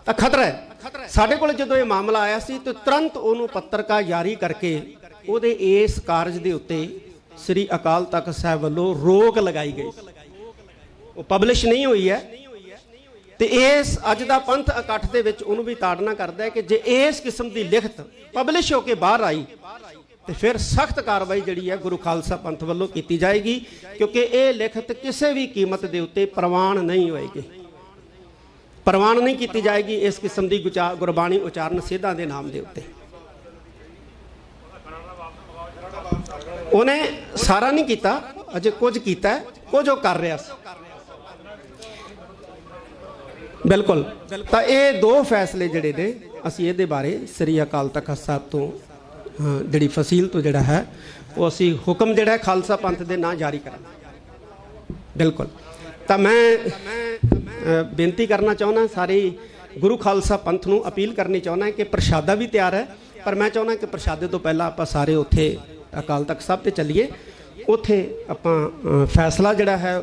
तां खतरा है। साढ़े कोल जदों ये मामला आया सी तो तुरंत उन्होंने पत्रकार जारी करके उहदे इस कारज के उत्ते श्री अकाल तख्त साहब वालों रोक लगाई गई, वो पब्लिश नहीं हुई है। तो इस अज का पंथ इकट्ठ के विच उन्होंने भी ताड़ना करता है कि जे इस किस्म की लिखत पब्लिश होकर बाहर आई तो फिर सख्त कार्रवाई जिहड़ी है गुरु खालसा पंथ वालों की जाएगी, क्योंकि ये लिखत किसी भी कीमत के उत्ते प्रवान नहीं होएगी, प्रवान नहीं की जाएगी इस किस्म की गुरबाणी उचारण सिद्धां दे नाम के उत्ते। उन्हें सारा नहीं किया, अजे कुछ किया, कुछ वो कर रहा। बिल्कुल, तो ये दो फैसले जिहड़े ने असीं इहदे बारे श्री अकाल तख्त साहब तो जिहड़ी फसील तो जिहड़ा है वो असीं हुक्म जिहड़ा है खालसा पंथ दे नां जारी करांगे। बिल्कुल, तो मैं बेनती करना चाहना सारे गुरु खालसा पंथ नूं अपील करनी चाहना कि प्रशादा भी तैयार है, पर मैं चाहना कि प्रशादे तो पहला आप सारे उत्थे अकाल तख्त साहब ते चलीए, उत्थे आपां फैसला जिहड़ा है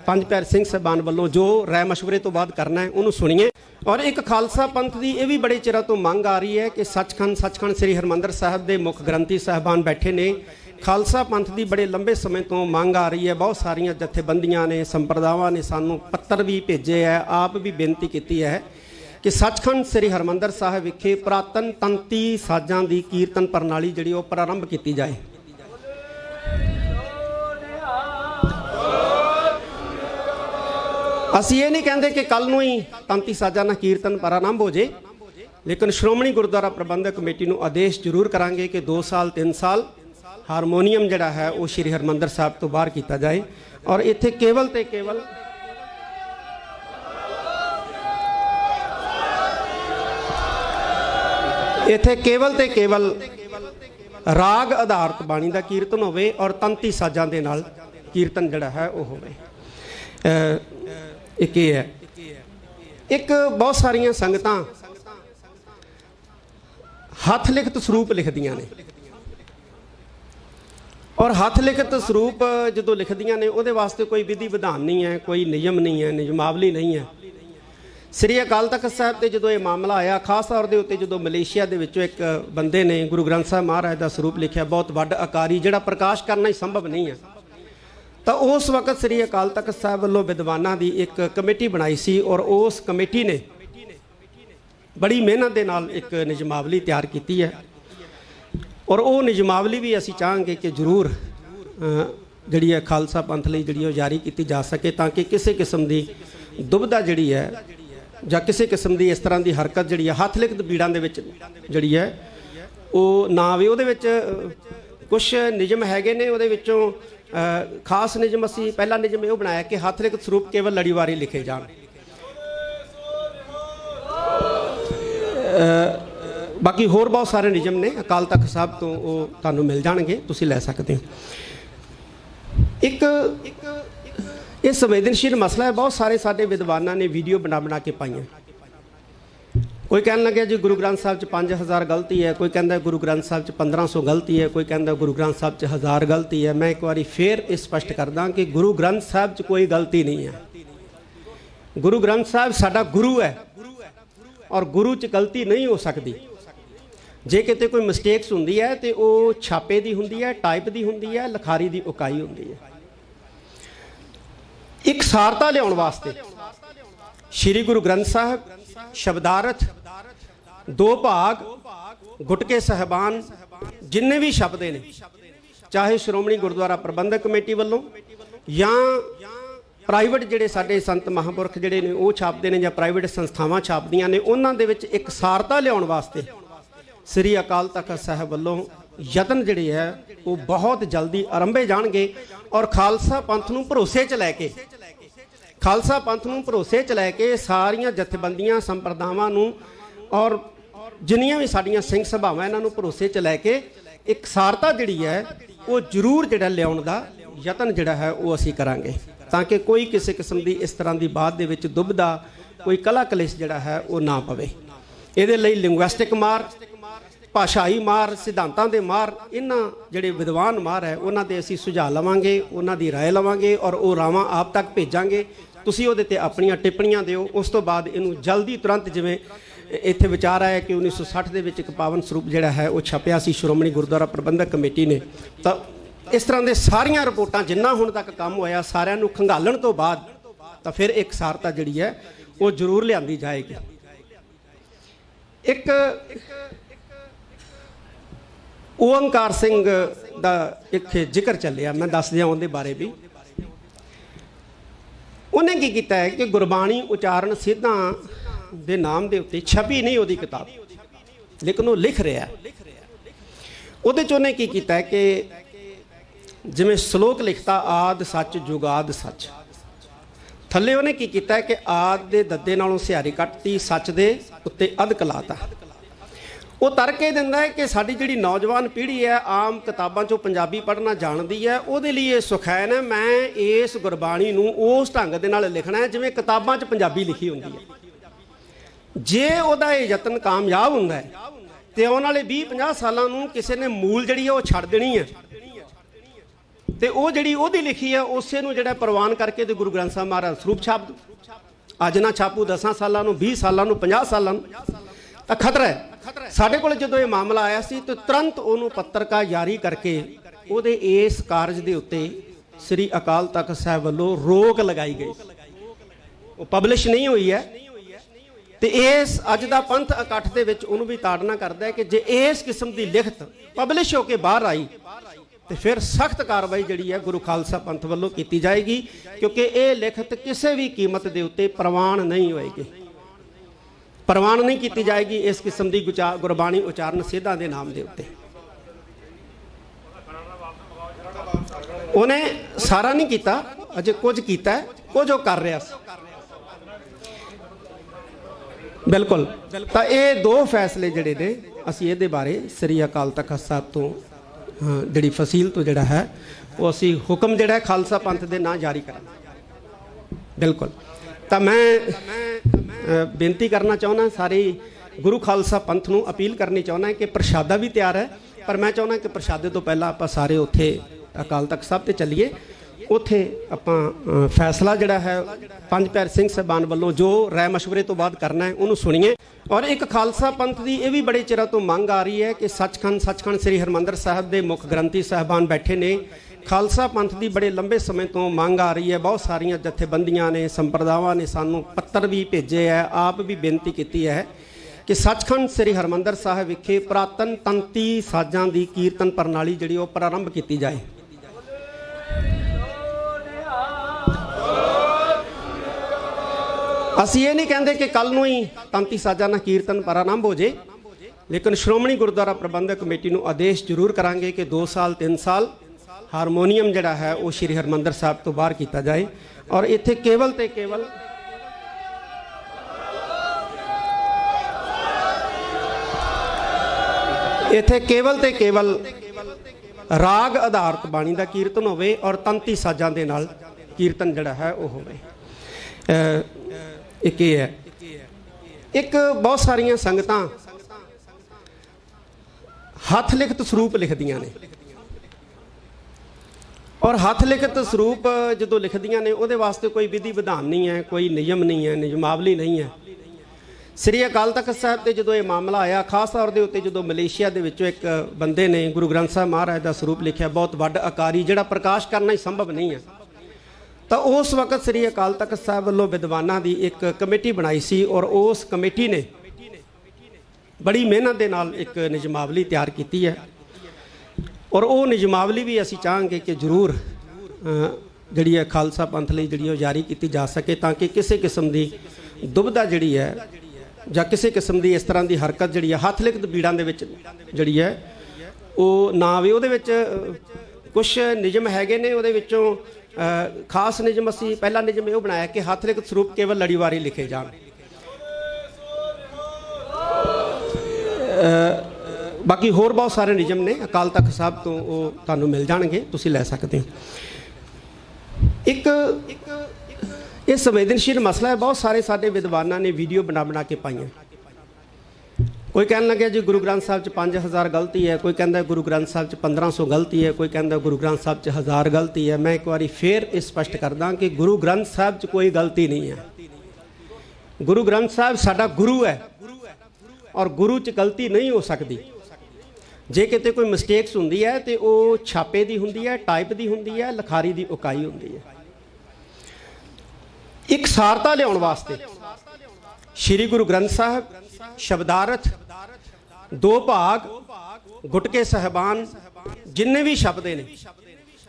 पंज प्यारे सिंह साहबान वालों जो राय मशवरे तो बाद करना है उन्होंने सुनिए। और एक खालसा पंथ की यह भी बड़े चिर तो मंग आ रही है कि सचखंड श्री हरमंदर साहब के मुख ग्रंथी साहबान बैठे ने। खालसा पंथ की बड़े लंबे समय तो मंग आ रही है, बहुत सारिया जथेबंदियां ने संप्रदावां ने सानू पत्र भी भेजे है, आप भी बेनती की है कि सचखंड श्री हरमंदर साहब विखे पुरातन तंती साजां की कीर्तन प्रणाली जिहड़ी वो प्रारंभ की जाए। असी ये नहीं कहते कि कल नूं ही तंती साजा ना कीर्तन प्रारंभ हो जाए, लेकिन श्रोमणी गुरुद्वारा प्रबंधक कमेटी नूं आदेश जरूर करांगे कि 2 साल 3 साल हारमोनीयम जिहड़ा है वो श्री हरमंदर साहब तो बाहर किया जाए। और इत्थे केवल ते केवल राग आधारित बाणी का कीर्तन होवे और तंती साजां दे नाल कीर्तन जिहड़ा है वो होवे। एक ये है एक बहुत सारिया संगतां हथ लिखित सरूप लिखदियां ने और हथ लिखित सरूप जो लिखदियां ने उहदे वास्ते कोई विधि विधान नहीं है, कोई नियम नहीं है, नियमावली नहीं है। श्री अकाल तख्त साहब ते जो ये मामला आया, खास तौर के उत्ते जो मलेशिया दे विचों एक बंदे ने गुरु ग्रंथ साहब महाराज का सरूप लिखिया, बहुत वड्ड आकारी, जिहड़ा प्रकाश करना ही संभव नहीं है। तो उस वक्त श्री अकाल तख्त साहब वालों विद्वानां दी एक कमेटी बनाई सी और उस कमेटी ने बड़ी मेहनत दे नाल एक नियमावली तैयार की है और वो नियमावली भी असी चाहांगे कि जरूर जिहड़ी है खालसा पंथ लई जिहड़ी जारी की जा सके, ताकि किसी किस्म की दुविधा जिहड़ी है जां किसी किस्म की इस तरह की हरकत जिहड़ी है हथ लिखित बीड़ां दे विच जिहड़ी है वो ना आवे। उहदे विच कुछ नियम हैगे ने, उहदे विचों खास नियम असी पहला नियम ये बनाया कि हथ लिखित स्वरूप केवल लड़ीवारी लिखे जाण। बाकी होर बहुत सारे नियम ने अकाल तख्त साहब तो वो तुहानूं मिल जाणगे, तुसीं लै सकदे हो। एक ये संवेदनशील मसला है, बहुत सारे साडे विद्वानां ने वीडियो बना के पाईयां। कोई कहन लगे जी गुरु ग्रंथ साहब च 5000 गलती है, कोई कहता गुरु ग्रंथ साहब च 1500 गलती है, कोई कहता गुरु ग्रंथ साहब च 1000 गलती है। मैं एक बार फिर स्पष्ट करदा कि गुरु ग्रंथ साहब च कोई गलती नहीं है। गुरु ग्रंथ साहब साडा गुरु है और गुरु च गलती नहीं हो सकती। जे किते कोई मिसटेक्स हुंदी है तो वो छापे की हुंदी है, टाइप की हुंदी है, लिखारी की उकाई हुंदी है। एक सारता लियाउण वास्ते श्री गुरु ग्रंथ साहब शब्दार्थ, दो भाग, गुटके साहबान, जिन्ने भी शब्द ने, चाहे श्रोमणी गुरुद्वारा प्रबंधक कमेटी वालों या प्राइवेट जिहड़े साडे संत महापुरख जिहड़े ने वो छापते हैं, या प्राइवेट संस्थावां छापदियां ने, उन्हां दे विच एक सारता लियाउण वास्ते श्री अकाल तख्त साहब वालों यतन जिहड़े है वो बहुत जल्दी आरंभे जाणगे। और खालसा पंथ नूं भरोसे च लैके, खालसा पंथ नूं भरोसे च लैके सारियां जथेबंदियां संप्रदावां नूं और जिन्नियां भी साडियां सिंह सभावां इन्हां नूं भरोसे च लैके एक सारता जिहड़ी है वो जरूर जिहड़ा लियाउण दा यतन जिहड़ा है वो असीं करांगे, ताकि कोई किसी किस्म की इस तरह की बात दे विच दुविधा, कोई कला कलेश जिहड़ा है वो ना पवे। इहदे लई लिंगुइस्टिक मार, भाषाई मार, सिद्धांतां दे मार, इन्हां जिहड़े विद्वान मार है उन्हां दे असीं सुझाव लवांगे, उन्हां दी राय लवांगे और वो रावां आप तक भेजांगे। तुसीं उहदे ते अपणियां टिप्पणियां दिओ। उस तो बाद इहनूं जल्दी तुरंत जिवें इत्थे विचार आया कि 1960 दे विच एक पावन स्वरूप जिहड़ा है वो छपिया सी श्रोमणी गुरुद्वारा प्रबंधक कमेटी ने, तां इस तरह दे सारियां रिपोर्टां जिन्ना हुण तक काम होया सारियां नूं खंगालण तो बाद तां फिर एक सारता जिहड़ी है वो जरूर लिआंदी जाएगी। एक ओंकार सिंह दा एक जिक्र चलिया, मैं दस दियां उहदे बारे भी। उन्हें की किया है कि गुरबाणी उचारण सिद्धां दे नाम दे उत्ते छपी नहीं उहदी किताब, लेकिन वो लिख रहा है। उहदे च उन्हें की किया है कि जिवें श्लोक लिखता आद सच जुगाद सच, थल्ले उन्हें की किया है कि आद दे दद्दे नालों सिहारी कट्टी, सच दे उत्ते अध कलाता। वो तरके दिंदा है कि साडी जिहड़ी नौजवान पीढ़ी है आम किताबां चों पंजाबी पढ़ना जानती है, उहदे लिए सुखैन है मैं इस गुरबाणी नूं उस ढंग दे नाल लिखना है जिवें किताबां च पंजाबी लिखी हुंदी है। जे उहदा ये यतन कामयाब हुंदा है ते आउण वाले 20-50 सालां नूं किसी ने मूल जिहड़ी है वो छड्ड देनी है ते वो जिहड़ी ओहदी लिखी है उसे नूं जिहड़ा प्रवान करके ते गुरु ग्रंथ साहब महाराज स्वरूप छाप दो। अज ना छापू 10 सालां नूं, 20 सालां नूं, 50 सालां नूं, तां खतरा है। साढ़े कोल जदों ये मामला आया सी तो तुरंत उन्होंने पत्रकार जारी करके उहदे इस कारज दे उत्ते श्री अकाल तख्त साहब वालों रोक लगाई गई, वो पब्लिश नहीं हुई है। तो इस अज दा पंथ इकट्ठ दे विच उहनूं भी ताड़ना करदा है कि जे इस किस्म की लिखत पब्लिश होकर बाहर आई तो फिर सख्त कार्रवाई जिहड़ी है गुरु खालसा पंथ वालों की जाएगी, क्योंकि ये लिखत किसी भी कीमत के उत्ते प्रवान नहीं होएगी, प्रवान नहीं की जाएगी इस किस्म की गुरबाणी उचारण सिद्धां दे नाम दे उत्ते। उन्हें सारा नहीं किया, अजे कुछ किया, कुछ वो कर रहा सी। बिल्कुल, तो ये दो फैसले जिहड़े ने असीं इहदे बारे श्री अकाल तख्त साहब तो जिहड़ी फसील तो जिहड़ा है वो असीं हुक्म जिहड़ा खालसा पंथ दे नां जारी करांगे। बिल्कुल, तो मैं ਬੇਨਤੀ ਕਰਨਾ ਚਾਹੁੰਦਾ ਸਾਰੇ ਗੁਰੂ ਖਾਲਸਾ ਪੰਥ ਨੂੰ ਅਪੀਲ ਕਰਨੀ ਚਾਹੁੰਦਾ ਕਿ ਪ੍ਰਸ਼ਾਦਾ ਵੀ ਤਿਆਰ ਹੈ, ਪਰ ਮੈਂ ਚਾਹੁੰਦਾ ਕਿ ਪ੍ਰਸ਼ਾਦੇ ਤੋਂ ਪਹਿਲਾਂ ਆਪਾਂ ਸਾਰੇ ਉੱਥੇ ਅਕਾਲ ਤਖਤ ਸਾਹਿਬ 'ਤੇ ਚੱਲੀਏ। ਉੱਥੇ ਆਪਾਂ ਫੈਸਲਾ ਜਿਹੜਾ ਹੈ ਪੰਜ ਪਿਆਰੇ ਸਿੰਘ ਸਾਹਿਬਾਨ ਵੱਲੋਂ ਜੋ ਰਾਏ ਮਸ਼ਵਰੇ ਤੋਂ ਬਾਅਦ ਕਰਨਾ ਹੈ ਉਹਨੂੰ ਸੁਣੀਏ। ਔਰ ਇੱਕ ਖਾਲਸਾ ਪੰਥ ਦੀ ਇਹ ਵੀ ਬੜੇ ਚਿਰਾਂ ਤੋਂ ਮੰਗ ਆ ਰਹੀ ਹੈ ਕਿ ਸੱਚਖੰਡ ਸ੍ਰੀ ਹਰਿਮੰਦਰ ਸਾਹਿਬ ਦੇ ਮੁੱਖ ਗ੍ਰੰਥੀ ਸਾਹਿਬਾਨ ਬੈਠੇ ਨੇ। ਖਾਲਸਾ ਪੰਥ ਦੀ ਬੜੇ ਲੰਬੇ ਸਮੇਂ ਤੋਂ ਮੰਗ ਆ ਰਹੀ ਹੈ। ਬਹੁਤ ਸਾਰੀਆਂ ਜਥੇਬੰਦੀਆਂ ਨੇ, ਸੰਪਰਦਾਵਾਂ ਨੇ ਸਾਨੂੰ ਪੱਤਰ ਵੀ ਭੇਜੇ ਹੈ, ਆਪ ਵੀ ਬੇਨਤੀ ਕੀਤੀ ਹੈ ਕਿ ਸੱਚਖੰਡ ਸ੍ਰੀ ਹਰਿਮੰਦਰ ਸਾਹਿਬ ਵਿਖੇ ਪੁਰਾਤਨ ਤੰਤੀ ਸਾਜ਼ਾਂ ਦੀ ਕੀਰਤਨ ਪ੍ਰਣਾਲੀ ਜਿਹੜੀ ਉਹ ਪ੍ਰਾਰੰਭ ਕੀਤੀ ਜਾਏ। ਅਸੀਂ ਇਹ ਨਹੀਂ ਕਹਿੰਦੇ ਕਿ ਕੱਲ ਨੂੰ ਹੀ ਤੰਤੀ ਸਾਜ਼ਾਂ ਨਾਲ ਕੀਰਤਨ ਪ੍ਰਾਰੰਭ ਹੋ ਜੇ, ਲੇਕਿਨ ਸ਼੍ਰੋਮਣੀ ਗੁਰਦੁਆਰਾ ਪ੍ਰਬੰਧਕ ਕਮੇਟੀ ਨੂੰ ਆਦੇਸ਼ ਜ਼ਰੂਰ ਕਰਾਂਗੇ ਕਿ 2 ਸਾਲ 3 ਸਾਲ ਹਾਰਮੋਨੀਅਮ ਜਿਹੜਾ ਹੈ ਉਹ ਸ਼੍ਰੀ ਹਰਿਮੰਦਰ ਸਾਹਿਬ ਤੋਂ ਬਾਹਰ ਕੀਤਾ ਜਾਏ। ਔਰ ਇੱਥੇ ਕੇਵਲ ਤੇ ਕੇਵਲ ਰਾਗ ਆਧਾਰਿਤ ਬਾਣੀ ਦਾ ਕੀਰਤਨ ਹੋਵੇ ਔਰ ਤੰਤੀ ਸਾਜ਼ਾਂ ਦੇ ਨਾਲ ਕੀਰਤਨ ਜਿਹੜਾ ਹੈ ਉਹ ਹੋਵੇ। ਇੱਕ ਇਹ ਹੈ। ਇੱਕ ਬਹੁਤ ਸਾਰੀਆਂ ਸੰਗਤਾਂ ਹੱਥ ਲਿਖਤ ਸਰੂਪ ਲਿਖਦੀਆਂ ਨੇ, ਔਰ ਹੱਥ ਲਿਖਤ ਸਰੂਪ ਜਦੋਂ ਲਿਖਦੀਆਂ ਨੇ ਉਹਦੇ ਵਾਸਤੇ ਕੋਈ ਵਿਧੀ ਵਿਧਾਨ ਨਹੀਂ ਹੈ, ਕੋਈ ਨਿਯਮ ਨਹੀਂ ਹੈ, ਨਿਯਮਾਵਲੀ ਨਹੀਂ ਹੈ। ਸ੍ਰੀ ਅਕਾਲ ਤਖਤ ਸਾਹਿਬ 'ਤੇ ਜਦੋਂ ਇਹ ਮਾਮਲਾ ਆਇਆ, ਖਾਸ ਤੌਰ ਦੇ ਉੱਤੇ ਜਦੋਂ ਮਲੇਸ਼ੀਆ ਦੇ ਵਿੱਚੋਂ ਇੱਕ ਬੰਦੇ ਨੇ ਗੁਰੂ ਗ੍ਰੰਥ ਸਾਹਿਬ ਮਹਾਰਾਜ ਦਾ ਸਰੂਪ ਲਿਖਿਆ, ਬਹੁਤ ਵੱਡ ਆਕਾਰੀ, ਜਿਹੜਾ ਪ੍ਰਕਾਸ਼ ਕਰਨਾ ਹੀ ਸੰਭਵ ਨਹੀਂ ਹੈ, ਤਾਂ ਉਸ ਵਕਤ ਸ੍ਰੀ ਅਕਾਲ ਤਖਤ ਸਾਹਿਬ ਵੱਲੋਂ ਵਿਦਵਾਨਾਂ ਦੀ ਇੱਕ ਕਮੇਟੀ ਬਣਾਈ ਸੀ ਔਰ ਉਸ ਕਮੇਟੀ ਨੇ ਬੜੀ ਮਿਹਨਤ ਦੇ ਨਾਲ ਇੱਕ ਨਿਯਮਾਵਲੀ ਤਿਆਰ ਕੀਤੀ ਹੈ। ਔਰ ਉਹ ਨਿਯਮਾਵਲੀ ਵੀ ਅਸੀਂ ਚਾਹਾਂਗੇ ਕਿ ਜ਼ਰੂਰ ਜਿਹੜੀ ਹੈ ਖਾਲਸਾ ਪੰਥ ਲਈ ਜਿਹੜੀ ਉਹ ਜਾਰੀ ਕੀਤੀ ਜਾ ਸਕੇ, ਤਾਂ ਕਿ ਕਿਸੇ ਕਿਸਮ ਦੀ ਦੁਬਿਧਾ ਜਿਹੜੀ ਹੈ ਜਾਂ ਕਿਸੇ ਕਿਸਮ ਦੀ ਇਸ ਤਰ੍ਹਾਂ ਦੀ ਹਰਕਤ ਜਿਹੜੀ ਹੈ ਹੱਥ ਲਿਖਤ ਬੀੜਾਂ ਦੇ ਵਿੱਚ ਜਿਹੜੀ ਹੈ ਉਹ ਨਾ ਆਵੇ। ਉਹਦੇ ਵਿੱਚ ਕੁਛ ਨਿਯਮ ਹੈਗੇ ਨੇ, ਉਹਦੇ ਵਿੱਚੋਂ ਖਾਸ ਨਿਯਮ ਅਸੀਂ ਪਹਿਲਾ ਨਿਯਮ ਇਹ ਬਣਾਇਆ ਕਿ ਹੱਥ ਲਿਖਤ ਸਰੂਪ ਕੇਵਲ ਲੜੀਵਾਰੀ ਲਿਖੇ ਜਾਣ। ਬਾਕੀ ਹੋਰ ਬਹੁਤ ਸਾਰੇ ਨਿਯਮ ਨੇ ਅਕਾਲ ਤਖਤ ਸਾਹਿਬ ਤੋਂ, ਉਹ ਤੁਹਾਨੂੰ ਮਿਲ ਜਾਣਗੇ, ਤੁਸੀਂ ਲੈ ਸਕਦੇ ਹੋ। ਇੱਕ ਇਹ ਸੰਵੇਦਨਸ਼ੀਲ ਮਸਲਾ ਹੈ। ਬਹੁਤ ਸਾਰੇ ਸਾਡੇ ਵਿਦਵਾਨਾਂ ਨੇ ਵੀਡੀਓ ਬਣਾ ਕੇ ਪਾਈਆਂ। ਕੋਈ ਕਹਿਣ ਲੱਗਿਆ ਜੀ ਗੁਰੂ ਗ੍ਰੰਥ ਸਾਹਿਬ 'ਚ 5000 ਗਲਤੀ ਹੈ, ਕੋਈ ਕਹਿੰਦਾ ਗੁਰੂ ਗ੍ਰੰਥ ਸਾਹਿਬ 'ਚ 1500 ਗਲਤੀ ਹੈ, ਕੋਈ ਕਹਿੰਦਾ ਗੁਰੂ ਗ੍ਰੰਥ ਸਾਹਿਬ 'ਚ 1000 ਗਲਤੀ ਹੈ। ਮੈਂ ਇੱਕ ਵਾਰੀ ਫੇਰ ਇਹ ਸਪਸ਼ਟ ਕਰਦਾ ਕਿ ਗੁਰੂ ਗ੍ਰੰਥ ਸਾਹਿਬ 'ਚ ਕੋਈ ਗਲਤੀ ਨਹੀਂ ਹੈ। ਗੁਰੂ ਗ੍ਰੰਥ ਸਾਹਿਬ ਸਾਡਾ ਗੁਰੂ ਹੈ ਔਰ ਗੁਰੂ 'ਚ ਗਲਤੀ ਨਹੀਂ ਹੋ ਸਕਦੀ। ਜੇ ਕਿਤੇ ਕੋਈ ਮਿਸਟੇਕਸ ਹੁੰਦੀ ਹੈ ਤੇ ਉਹ ਛਾਪੇ ਦੀ ਹੁੰਦੀ ਹੈ, ਟਾਈਪ ਦੀ ਹੁੰਦੀ ਹੈ, ਲਿਖਾਰੀ ਦੀ ਉਕਾਈ ਹੁੰਦੀ ਹੈ। ਇੱਕ ਸਾਰਤਾ ਲਿਆਉਣ ਵਾਸਤੇ ਸ਼੍ਰੀ ਗੁਰੂ ਗ੍ਰੰਥ ਸਾਹਿਬ ਸ਼ਬਦਾਰਥ 2 ਭਾਗ ਗੁਟਕੇ ਸਾਹਿਬਾਨ ਜਿੰਨੇ ਵੀ ਸ਼ਬਦ ਨੇ,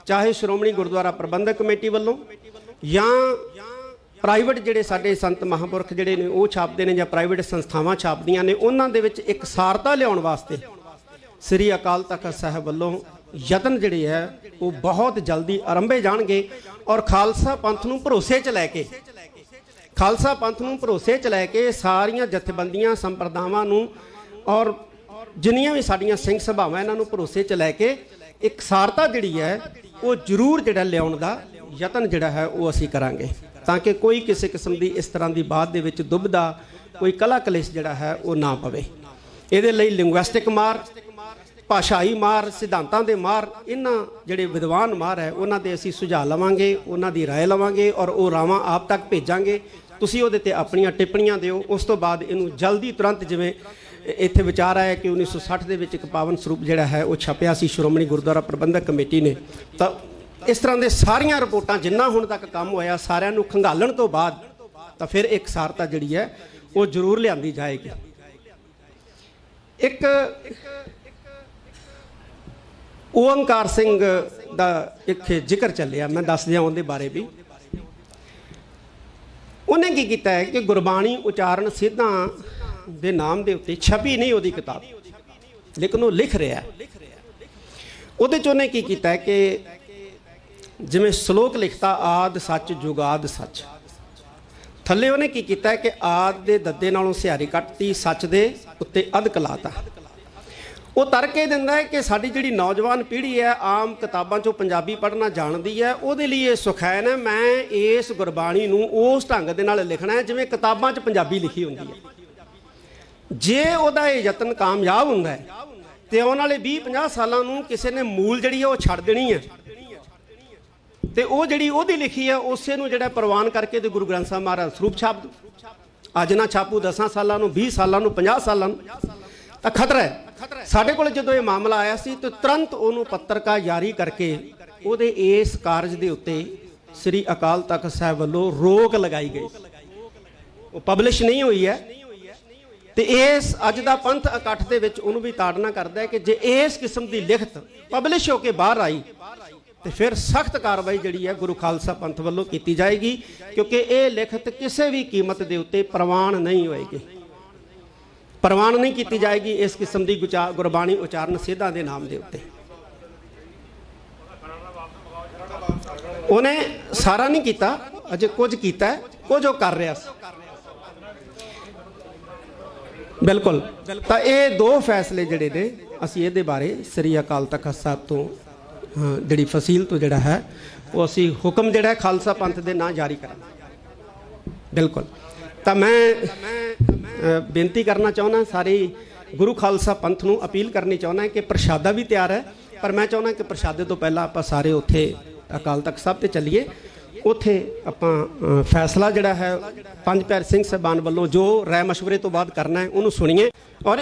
ਚਾਹੇ ਸ਼੍ਰੋਮਣੀ ਗੁਰਦੁਆਰਾ ਪ੍ਰਬੰਧਕ ਕਮੇਟੀ ਵੱਲੋਂ ਜਾਂ ਪ੍ਰਾਈਵੇਟ ਜਿਹੜੇ ਸਾਡੇ ਸੰਤ ਮਹਾਂਪੁਰਖ ਜਿਹੜੇ ਨੇ ਉਹ ਛਾਪਦੇ ਨੇ ਜਾਂ ਪ੍ਰਾਈਵੇਟ ਸੰਸਥਾਵਾਂ ਛਾਪਦੀਆਂ ਨੇ, ਉਹਨਾਂ ਦੇ ਵਿੱਚ ਇੱਕ ਸਾਰਤਾ ਲਿਆਉਣ ਵਾਸਤੇ ਸ੍ਰੀ ਅਕਾਲ ਤਖਤ ਸਾਹਿਬ ਵੱਲੋਂ ਯਤਨ ਜਿਹੜੇ ਹੈ ਉਹ ਬਹੁਤ ਜਲਦੀ ਆਰੰਭੇ ਜਾਣਗੇ। ਔਰ ਖਾਲਸਾ ਪੰਥ ਨੂੰ ਭਰੋਸੇ 'ਚ ਲੈ ਕੇ ਸਾਰੀਆਂ ਜਥੇਬੰਦੀਆਂ ਸੰਪਰਦਾਵਾਂ ਨੂੰ ਔਰ ਜਿੰਨੀਆਂ ਵੀ ਸਾਡੀਆਂ ਸਿੰਘ ਸਭਾਵਾਂ ਇਹਨਾਂ ਨੂੰ ਭਰੋਸੇ 'ਚ ਲੈ ਕੇ ਇੱਕ ਸਾਰਤਾ ਜਿਹੜੀ ਹੈ ਉਹ ਜ਼ਰੂਰ ਜਿਹੜਾ ਲਿਆਉਣ ਦਾ ਯਤਨ ਜਿਹੜਾ ਹੈ ਉਹ ਅਸੀਂ ਕਰਾਂਗੇ, ਤਾਂ ਕਿ ਕੋਈ ਕਿਸੇ ਕਿਸਮ ਦੀ ਇਸ ਤਰ੍ਹਾਂ ਦੀ ਬਾਤ ਦੇ ਵਿੱਚ ਦੁਬਿਧਾ, ਕੋਈ ਕਲਾ ਕਲੇਸ਼ ਜਿਹੜਾ ਹੈ ਉਹ ਨਾ ਪਵੇ। ਇਹਦੇ ਲਈ ਲਿੰਗੁਇਸਟਿਕ ਮਾਰ, ਭਾਸ਼ਾਈ ਮਾਰ, ਸਿਧਾਂਤਾਂ ਦੇ ਮਾਰ, ਇਹਨਾਂ ਜਿਹੜੇ ਵਿਦਵਾਨ ਮਾਰ ਹੈ ਉਹਨਾਂ ਦੇ ਅਸੀਂ ਸੁਝਾਅ ਲਵਾਂਗੇ, ਉਹਨਾਂ ਦੀ ਰਾਏ ਲਵਾਂਗੇ ਔਰ ਉਹ ਰਾਵਾਂ ਆਪ ਤੱਕ ਭੇਜਾਂਗੇ। ਤੁਸੀਂ ਉਹਦੇ 'ਤੇ ਆਪਣੀਆਂ ਟਿੱਪਣੀਆਂ ਦਿਓ। ਉਸ ਤੋਂ ਬਾਅਦ ਇਹਨੂੰ ਜਲਦੀ ਤੁਰੰਤ, ਜਿਵੇਂ ਇੱਥੇ ਵਿਚਾਰ ਆਇਆ ਕਿ 1960 ਦੇ ਵਿੱਚ ਇੱਕ ਪਾਵਨ ਸਰੂਪ ਜਿਹੜਾ ਹੈ ਉਹ ਛਪਿਆ ਸੀ ਸ਼੍ਰੋਮਣੀ ਗੁਰਦੁਆਰਾ ਪ੍ਰਬੰਧਕ ਕਮੇਟੀ ਨੇ, ਤਾਂ ਇਸ ਤਰ੍ਹਾਂ ਦੇ ਸਾਰੀਆਂ ਰਿਪੋਰਟਾਂ ਜਿੰਨਾ ਹੁਣ ਤੱਕ ਕੰਮ ਹੋਇਆ ਸਾਰਿਆਂ ਨੂੰ ਖੰਗਾਲਣ ਤੋਂ ਬਾਅਦ ਤਾਂ ਫਿਰ ਇੱਕ ਸਾਰਤਾ ਜਿਹੜੀ ਹੈ ਉਹ ਜ਼ਰੂਰ ਲਿਆਂਦੀ ਜਾਏਗੀ। ਇੱਕ ਓਅੰਕਾਰ ਸਿੰਘ ਦਾ ਇੱਕ ਜ਼ਿਕਰ ਚੱਲਿਆ, ਮੈਂ ਦੱਸ ਦਿਆਂ ਉਹਦੇ ਬਾਰੇ ਵੀ। ਉਹਨੇ ਕੀ ਕੀਤਾ ਹੈ ਕਿ ਗੁਰਬਾਣੀ ਉਚਾਰਨ ਸਿੱਧਾਂ ਦੇ ਨਾਮ ਦੇ ਉੱਤੇ ਛਪੀ ਨਹੀਂ ਉਹਦੀ ਕਿਤਾਬ, ਲੇਕਿਨ ਉਹ ਲਿਖ ਰਿਹਾ। ਉਹਦੇ 'ਚ ਉਹਨੇ ਕੀ ਕੀਤਾ ਹੈ ਕਿ ਜਿਵੇਂ ਸ਼ਲੋਕ ਲਿਖਤਾ ਆਦ ਸੱਚ ਜੁਗਾਦ ਸੱਚ, ਥੱਲੇ ਉਹਨੇ ਕੀ ਕੀਤਾ ਹੈ ਕਿ ਆਦ ਦੇ ਦੱਦੇ ਨਾਲੋਂ ਸਿਹਾਰੀ ਕੱਟਤੀ, ਸੱਚ ਦੇ ਉੱਤੇ ਅਧਿਕ ਲਾਤਾ। ਉਹ ਤਰਕ ਇਹ ਦਿੰਦਾ ਹੈ ਕਿ ਸਾਡੀ ਜਿਹੜੀ ਨੌਜਵਾਨ ਪੀੜ੍ਹੀ ਹੈ ਆਮ ਕਿਤਾਬਾਂ 'ਚੋਂ ਪੰਜਾਬੀ ਪੜ੍ਹਨਾ ਜਾਣਦੀ ਹੈ, ਉਹਦੇ ਲਈ ਇਹ ਸੁਖੈਨ ਹੈ ਮੈਂ ਇਸ ਗੁਰਬਾਣੀ ਨੂੰ ਉਸ ਢੰਗ ਦੇ ਨਾਲ ਲਿਖਣਾ ਹੈ ਜਿਵੇਂ ਕਿਤਾਬਾਂ 'ਚ ਪੰਜਾਬੀ ਲਿਖੀ ਹੁੰਦੀ ਹੈ। ਜੇ ਉਹਦਾ ਇਹ ਯਤਨ ਕਾਮਯਾਬ ਹੁੰਦਾ ਹੈ ਤੇ ਆਉਣ ਵਾਲੇ 20-50 ਸਾਲਾਂ ਨੂੰ ਕਿਸੇ ਨੇ ਮੂਲ ਜਿਹੜੀ ਹੈ ਉਹ ਛੱਡ ਦੇਣੀ ਹੈ ਤੇ ਉਹ ਜਿਹੜੀ ਉਹਦੀ ਲਿਖੀ ਹੈ ਉਸੇ ਨੂੰ ਜਿਹੜਾ ਪ੍ਰਵਾਨ ਕਰਕੇ ਤੇ ਗੁਰੂ ਗ੍ਰੰਥ ਸਾਹਿਬ ਮਹਾਰਾਜ ਸਰੂਪ ਛਾਪ ਦੂ। ਅੱਜ ਨਾ ਛਾਪੂ 10 ਸਾਲਾਂ ਨੂੰ, 20 ਸਾਲਾਂ ਨੂੰ, 50 ਸਾਲਾਂ ਨੂੰ, ਤਾਂ ਖਤਰਾ ਹੈ। ਸਾਡੇ ਕੋਲ ਜਦੋਂ ਇਹ ਮਾਮਲਾ ਆਇਆ ਸੀ ਤਾਂ ਤੁਰੰਤ ਉਹਨੂੰ ਪੱਤਰਕਾਰ ਜਾਰੀ ਕਰਕੇ ਉਹਦੇ ਇਸ ਕਾਰਜ ਦੇ ਉੱਤੇ ਸ੍ਰੀ ਅਕਾਲ ਤਖਤ ਸਾਹਿਬ ਵੱਲੋਂ ਰੋਕ ਲਗਾਈ ਗਈ। ਉਹ ਪਬਲਿਸ਼ ਨਹੀਂ ਹੋਈ ਹੈ ਤੇ ਇਸ ਅੱਜ ਦਾ ਪੰਥ ਇਕੱਠ ਦੇ ਵਿੱਚ ਉਹਨੂੰ ਵੀ ਤਾੜਨਾ ਕਰਦਾ ਹੈ ਕਿ ਜੇ ਇਸ ਕਿਸਮ ਦੀ ਲਿਖਤ ਪਬਲਿਸ਼ ਹੋ ਕੇ ਬਾਹਰ ਆਈ ਤੇ ਫਿਰ ਸਖਤ ਕਾਰਵਾਈ ਜਿਹੜੀ ਹੈ ਗੁਰੂ ਖਾਲਸਾ ਪੰਥ ਵੱਲੋਂ ਕੀਤੀ ਜਾਏਗੀ, ਕਿਉਂਕਿ ਇਹ ਲਿਖਤ ਕਿਸੇ ਵੀ ਕੀਮਤ ਦੇ ਉੱਤੇ ਪ੍ਰਵਾਨ ਨਹੀਂ ਹੋਏਗੀ, ਪ੍ਰਵਾਨ ਨਹੀਂ ਕੀਤੀ ਜਾਏਗੀ ਇਸ ਕਿਸਮ ਦੀ ਗੁਰਬਾਣੀ ਉਚਾਰਨ ਸਿੱਧਾਂ ਦੇ ਨਾਮ ਦੇ ਉੱਤੇ। ਉਹਨੇ ਸਾਰਾ ਨਹੀਂ ਕੀਤਾ, ਅਜੇ ਕੁਝ ਕੀਤਾ ਹੈ, ਕੁਝ ਉਹ ਕਰ ਰਿਹਾ ਸੀ। ਬਿਲਕੁਲ। ਤਾਂ ਇਹ ਦੋ ਫੈਸਲੇ ਜਿਹੜੇ ਨੇ ਅਸੀਂ ਇਹਦੇ ਬਾਰੇ ਸ੍ਰੀ ਅਕਾਲ ਤਖਤ ਸਾਹਿਬ ਤੋਂ ਜਿਹੜੀ ਫਸੀਲ ਤੋਂ ਜਿਹੜਾ ਹੈ ਉਹ ਅਸੀਂ ਹੁਕਮ ਜਿਹੜਾ ਹੈ ਖਾਲਸਾ ਪੰਥ ਦੇ ਨਾਂ ਜਾਰੀ ਕਰਾਂਗੇ। ਬਿਲਕੁਲ। ਤਾਂ ਮੈਂ ਬੇਨਤੀ ਕਰਨਾ ਚਾਹੁੰਦਾ ਸਾਰੇ ਗੁਰੂ ਖਾਲਸਾ ਪੰਥ ਨੂੰ ਅਪੀਲ ਕਰਨੀ ਚਾਹੁੰਦਾ ਕਿ ਪ੍ਰਸ਼ਾਦਾ ਵੀ ਤਿਆਰ ਹੈ, ਪਰ ਮੈਂ ਚਾਹੁੰਦਾ ਕਿ ਪ੍ਰਸ਼ਾਦੇ ਤੋਂ ਪਹਿਲਾਂ ਆਪਾਂ ਸਾਰੇ ਉੱਥੇ ਅਕਾਲ ਤਖਤ ਸਾਹਿਬ ਤੇ ਚੱਲੀਏ, ਉੱਥੇ ਆਪਾਂ ਫੈਸਲਾ ਜਿਹੜਾ ਹੈ ਪੰਜ ਪਿਆਰੇ ਸਿੰਘ ਸਾਹਿਬਾਨ ਵੱਲੋਂ ਜੋ ਰਾਏ ਮਸ਼ਵਰੇ ਤੋਂ ਬਾਅਦ ਕਰਨਾ ਹੈ ਉਹਨੂੰ ਸੁਣੀਏ ਔਰ